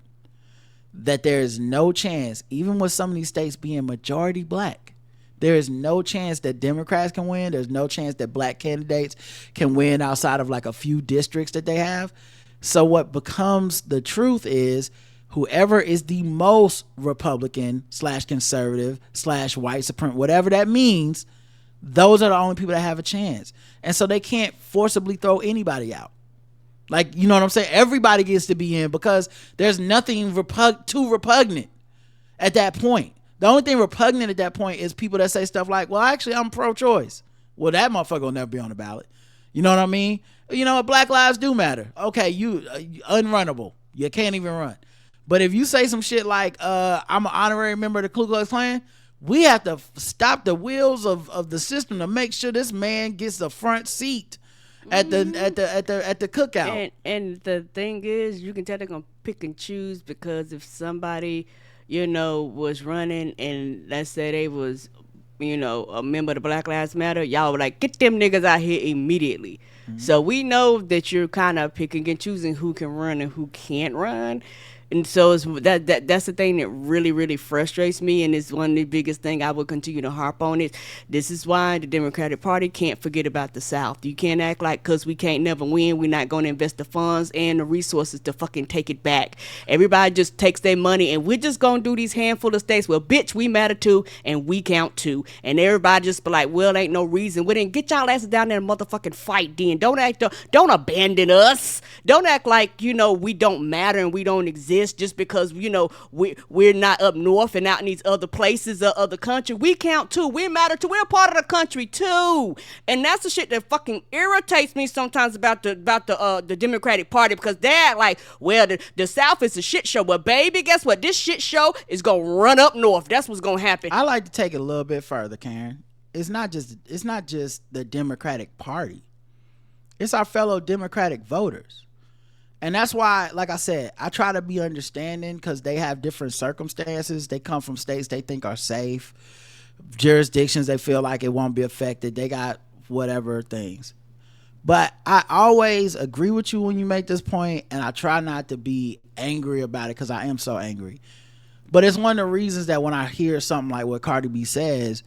that there is no chance, even with some of these states being majority black, there is no chance that Democrats can win. There's no chance that black candidates can win outside of like a few districts that they have. So what becomes the truth is whoever is the most Republican / conservative / white supreme, whatever that means, those are the only people that have a chance. And so they can't forcibly throw anybody out. Like, you know what I'm saying? Everybody gets to be in because there's nothing too repugnant at that point. The only thing repugnant at that point is people that say stuff like, well, actually, I'm pro-choice. Well, that motherfucker will never be on the ballot. You know what I mean? You know what? Black lives do matter. Okay, you unrunnable. You can't even run. But if you say some shit like, I'm an honorary member of the Ku Klux Klan, we have to stop the wheels of the system to make sure this man gets a front seat at the cookout. And the thing is, you can tell they're gonna pick and choose, because if somebody was running and let's say they was, a member of the Black Lives Matter, y'all were like, get them niggas out here immediately. Mm-hmm. So we know that you're kind of picking and choosing who can run and who can't run. And so that's the thing that really, really frustrates me, and it's one of the biggest thing I will continue to harp on it. This is why the Democratic Party can't forget about the South. You can't act like because we can't never win, we're not going to invest the funds and the resources to fucking take it back. Everybody just takes their money, and we're just going to do these handful of states. Well, bitch, we matter too, and we count too. And everybody just be like, well, ain't no reason. Well, then get y'all asses down there and motherfucking fight then. Don't abandon us. Don't act like, we don't matter and we don't exist just because we're not up north and out in these other places or other country. We count too. We matter too. We're part of the country too. And that's the shit that fucking irritates me sometimes about the Democratic Party, because they're like, well, the South is a shit show. But baby, guess what? This shit show is gonna run up north. That's what's gonna happen. I like to take it a little bit further, Karen. It's not just the Democratic Party. It's our fellow Democratic voters. And that's why, like I said, I try to be understanding, because they have different circumstances. They come from states they think are safe, jurisdictions they feel like it won't be affected. They got whatever things. But I always agree with you when you make this point, and I try not to be angry about it, because I am so angry. But it's one of the reasons that when I hear something like what Cardi B says,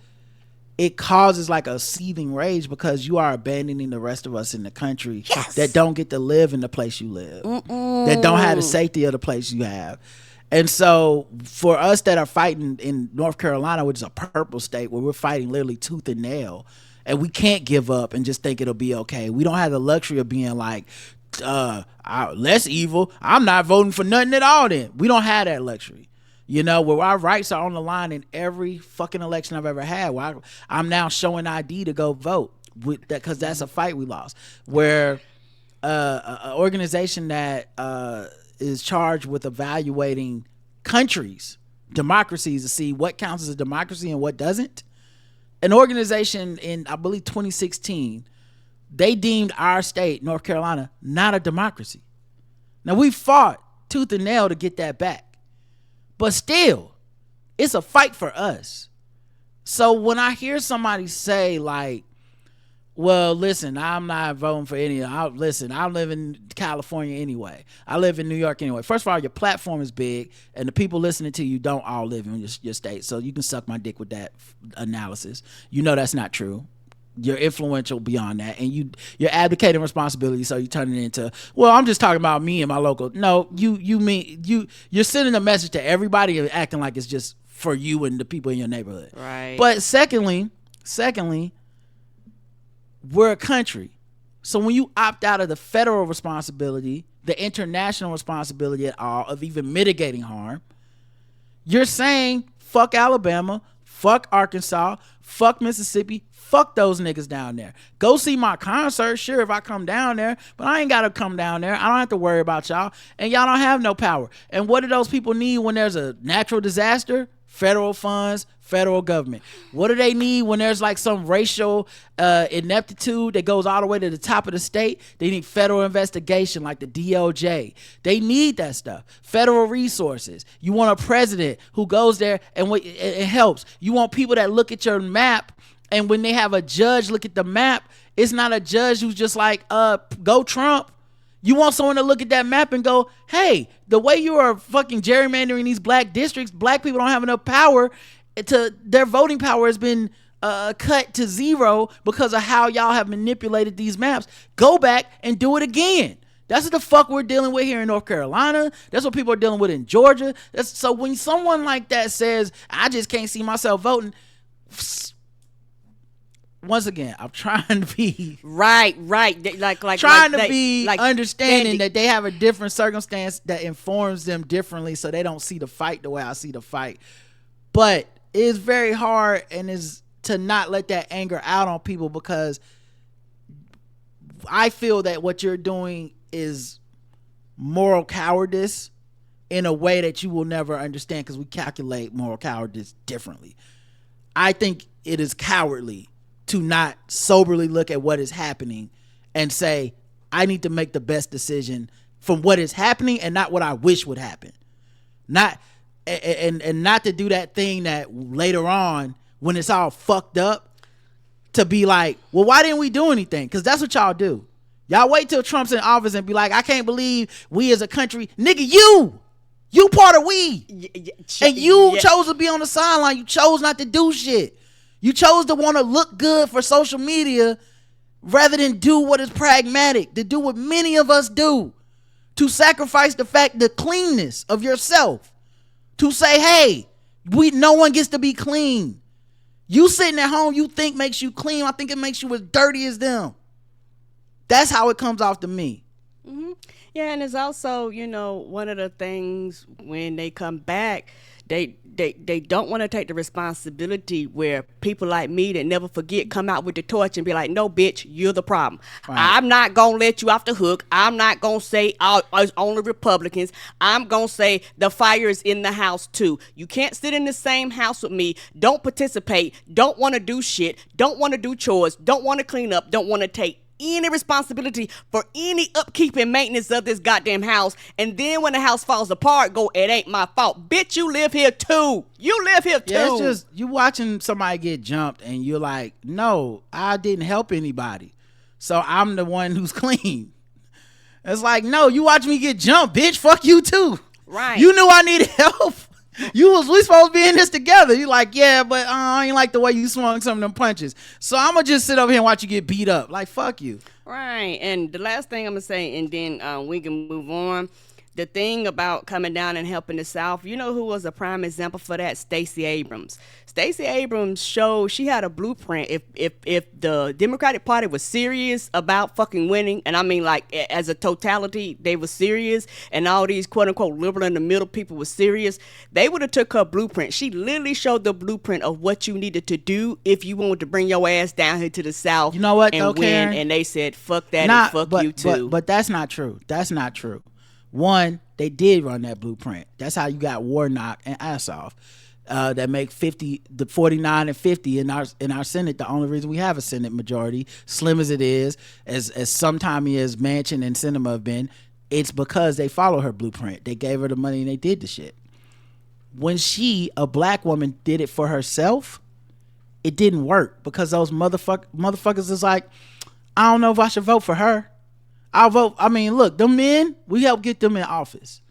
it causes like a seething rage, because you are abandoning the rest of us in the country that don't get to live in the place you live, that don't have the safety of the place you have. And so for us that are fighting in North Carolina, which is a purple state where we're fighting literally tooth and nail, and we can't give up and just think it'll be okay. We don't have the luxury of being like, less evil, I'm not voting for nothing at all then. We don't have that luxury. Where our rights are on the line in every fucking election I've ever had. Where I'm now showing ID to go vote with that, because that's a fight we lost. Where an organization that is charged with evaluating countries, democracies, to see what counts as a democracy and what doesn't. An organization in, I believe, 2016, they deemed our state, North Carolina, not a democracy. Now, we fought tooth and nail to get that back. But still, it's a fight for us. So when I hear somebody say, like, well, listen, I'm not voting for any. I live in California anyway. I live in New York anyway. First of all, your platform is big, and the people listening to you don't all live in your state. So you can suck my dick with that analysis. You know that's not true. You're influential beyond that, and you're abdicating responsibility, so you turn it into, well, I'm just talking about me and my local. No, you're sending a message to everybody and acting like it's just for you and the people in your neighborhood. Right. But secondly, we're a country. So when you opt out of the federal responsibility, the international responsibility at all of even mitigating harm, you're saying fuck Alabama, fuck Arkansas, fuck Mississippi, fuck those niggas down there. Go see my concert, sure, if I come down there, but I ain't got to come down there. I don't have to worry about y'all, and y'all don't have no power. And what do those people need when there's a natural disaster? Federal funds, federal government. What do they need when there's like some racial ineptitude that goes all the way to the top of the state? They need federal investigation like the DOJ. They need that stuff. Federal resources. You want a president who goes there and it helps. You want people that look at your map, and when they have a judge look at the map, it's not a judge who's just like, go Trump. You want someone to look at that map and go, hey, the way you are fucking gerrymandering these black districts, black people don't have enough power their voting power has been cut to zero because of how y'all have manipulated these maps. Go back and do it again. That's what the fuck we're dealing with here in North Carolina. That's what people are dealing with in Georgia. So when someone like that says, I just can't see myself voting, once again, I'm trying to be right, understanding that they have a different circumstance that informs them differently, so they don't see the fight the way I see the fight. But it's very hard and is to not let that anger out on people, because I feel that what you're doing is moral cowardice in a way that you will never understand, because we calculate moral cowardice differently. I think it is cowardly to not soberly look at what is happening and say, I need to make the best decision from what is happening and not what I wish would happen. Not and not to do that thing that later on, when it's all fucked up, to be like, well, why didn't we do anything? Because that's what y'all do. Y'all wait till Trump's in office and be like, I can't believe we as a country, nigga, you part of we. And you chose to be on the sideline. You chose not to do shit. You chose to want to look good for social media rather than do what is pragmatic, to do what many of us do, to sacrifice the cleanness of yourself, to say, hey, no one gets to be clean. You sitting at home, you think makes you clean. I think it makes you as dirty as them. That's how it comes off to me. Mm-hmm. Yeah, and it's also, one of the things when they come back, they don't want to take the responsibility, where people like me that never forget come out with the torch and be like, no, bitch, you're the problem. Right. I'm not going to let you off the hook. I'm not going to say it's only Republicans. I'm going to say the fire is in the house too. You can't sit in the same house with me. Don't participate. Don't want to do shit. Don't want to do chores. Don't want to clean up. Don't want to take any responsibility for any upkeep and maintenance of this goddamn house. And then when the house falls apart, go, it ain't my fault. Bitch, you live here too. You live here too. Yeah, it's just you watching somebody get jumped and you're like, no, I didn't help anybody, so I'm the one who's clean. It's like, no, you watch me get jumped, bitch. Fuck you too. Right. You knew I needed help. We supposed to be in this together. You like, yeah, but I ain't like the way you swung some of them punches, so I'm gonna just sit over here and watch you get beat up. Like, fuck you. Right. And the last thing I'm gonna say, and then we can move on. the thing about coming down and helping the South, you know who was a prime example for that? Stacey Abrams. Stacey Abrams showed she had a blueprint. If the Democratic Party was serious about fucking winning, and I mean like as a totality, they were serious, and all these quote unquote liberal in the middle people were serious, they would have took her blueprint. She literally showed the blueprint of what you needed to do if you wanted to bring your ass down here to the South. You know what, and though, win. Karen? And they said, fuck that and fuck you too. But that's not true. That's not true. One, they did run that blueprint. That's how you got Warnock and Ossoff that make 49 and 50 in our Senate. The only reason we have a Senate majority, slim as it is, as sometimey as Manchin and Sinema have been, it's because they follow her blueprint. They gave her the money and they did the shit. When a black woman, did it for herself, it didn't work because those motherfuckers is like, I don't know if I should vote for her. I'll vote. I mean, look, them men, we help get them in office.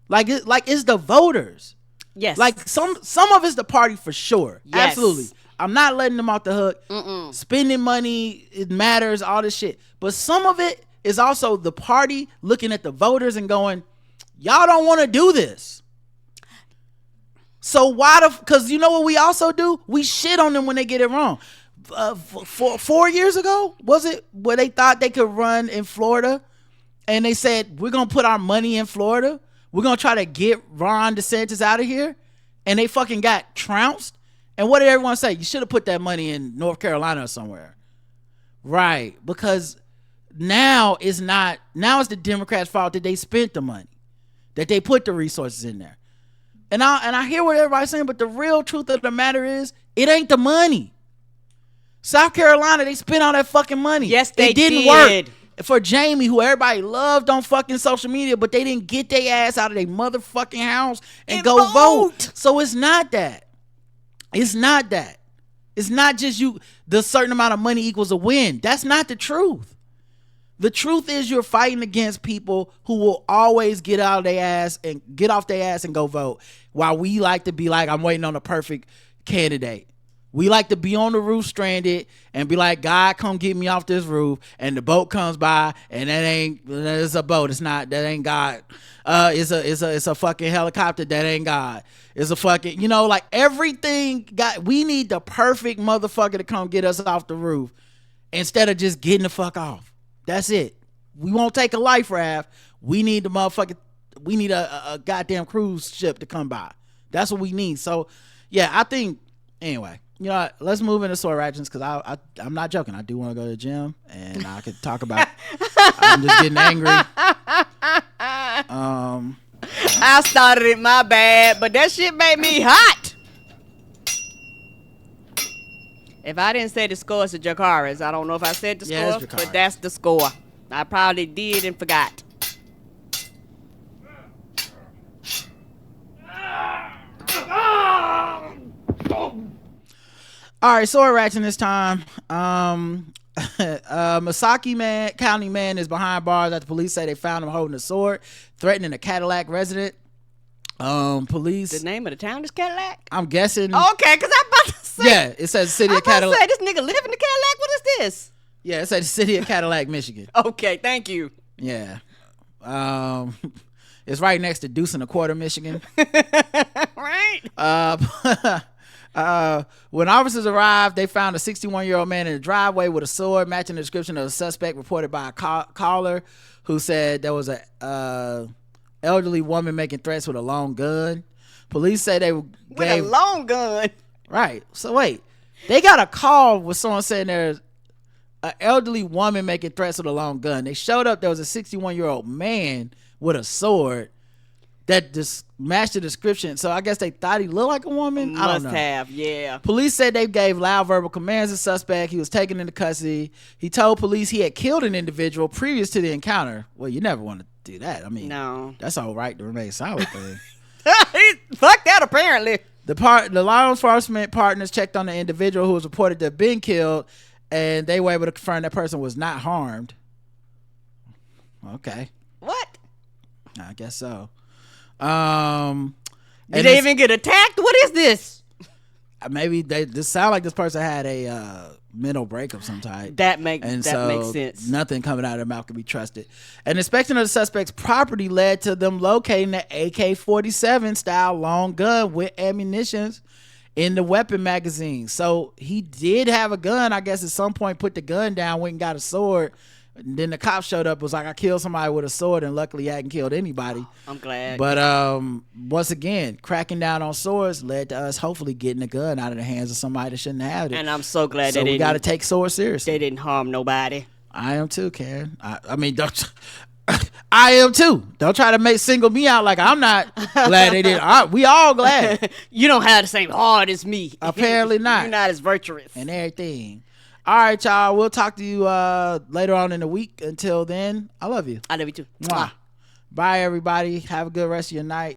Like it's the voters. Yes. Like some of it's the party for sure. Yes. Absolutely. I'm not letting them off the hook. Spending money, it matters, all this shit. But some of it is also the party looking at the voters and going, y'all don't want to do this. So because you know what we also do? We shit on them when they get it wrong. 4 years ago, was it, where they thought they could run in Florida and they said, we're going to put our money in Florida. We're going to try to get Ron DeSantis out of here. And they fucking got trounced. And what did everyone say? You should have put that money in North Carolina or somewhere. Right. Because now it's the Democrats' fault that they spent the money, that they put the resources in there. And I hear what everybody's saying, but the real truth of the matter is it ain't the money. South Carolina, they spent all that fucking money. Yes, it didn't work for Jamie, who everybody loved on fucking social media, but they didn't get their ass out of their motherfucking house and go vote. So it's not that. It's not that. It's not just the certain amount of money equals a win. That's not the truth. The truth is you're fighting against people who will always get off their ass and go vote. While we like to be like, I'm waiting on a perfect candidate. We like to be on the roof stranded and be like, God, come get me off this roof. And the boat comes by and it's a boat. That ain't God. It's a fucking helicopter. That ain't God. It's a fucking, like everything we need the perfect motherfucker to come get us off the roof instead of just getting the fuck off. That's it. We won't take a life raft. We need a goddamn cruise ship to come by. That's what we need. So yeah, I think, anyway, let's move into sore ratchets because I'm not joking. I do want to go to the gym and I could talk about I'm just getting angry. I started it, my bad, but that shit made me hot. If I didn't say the score, it's the Jakaris. I don't know if I said the score, but that's the score. I probably did and forgot. All right, sword ratchet this time. Masaki County man is behind bars after police say they found him holding a sword, threatening a Cadillac resident. Police. The name of the town is Cadillac? I'm guessing. Okay, because I'm about to say. Yeah, it says city of Cadillac. Say, this nigga live in the Cadillac? What is this? Yeah, it says city of Cadillac, Michigan. Okay, thank you. Yeah. It's right next to Deuce and a Quarter, Michigan. Right? When officers arrived, they found a 61-year-old man in the driveway with a sword matching the description of the suspect reported by a caller who said there was a elderly woman making threats with a long gun. Police say they with a long gun. Right. So wait, they got a call with someone saying there's an elderly woman making threats with a long gun. They showed up. There was a 61-year-old man with a sword that just matched the description. So I guess they thought he looked like a woman. I don't know. Must have, yeah. Police said they gave loud verbal commands to the suspect. He was taken into custody. He told police he had killed an individual previous to the encounter. Well, you never want to do that. I mean, no, that's all right to remain silent thing. Fuck that, apparently. The law enforcement partners checked on the individual who was reported to have been killed, and they were able to confirm that person was not harmed. Okay. What? I guess so. Did they even get attacked? What is this? maybe they just sound like this person had a mental break of some type. That makes sense. Nothing coming out of their mouth can be trusted. An inspection of the suspect's property led to them locating an AK-47 style long gun with ammunition in the weapon magazine. So he did have a gun. I guess at some point put the gun down, went and got a sword. And then the cop showed up, was like, I killed somebody with a sword, and luckily I hadn't killed anybody. I'm glad. But once again, cracking down on swords led to us hopefully getting a gun out of the hands of somebody that shouldn't have it. And I'm so glad so we got to take swords seriously. They didn't harm nobody. I am too, Karen. I mean, don't. I am too. Don't try to single me out like I'm not glad they did. We all glad. You don't have the same heart as me. Apparently not. You're not as virtuous. And everything. All right, y'all. We'll talk to you later on in the week. Until then, I love you. I love you too. Mwah. Bye, everybody. Have a good rest of your night.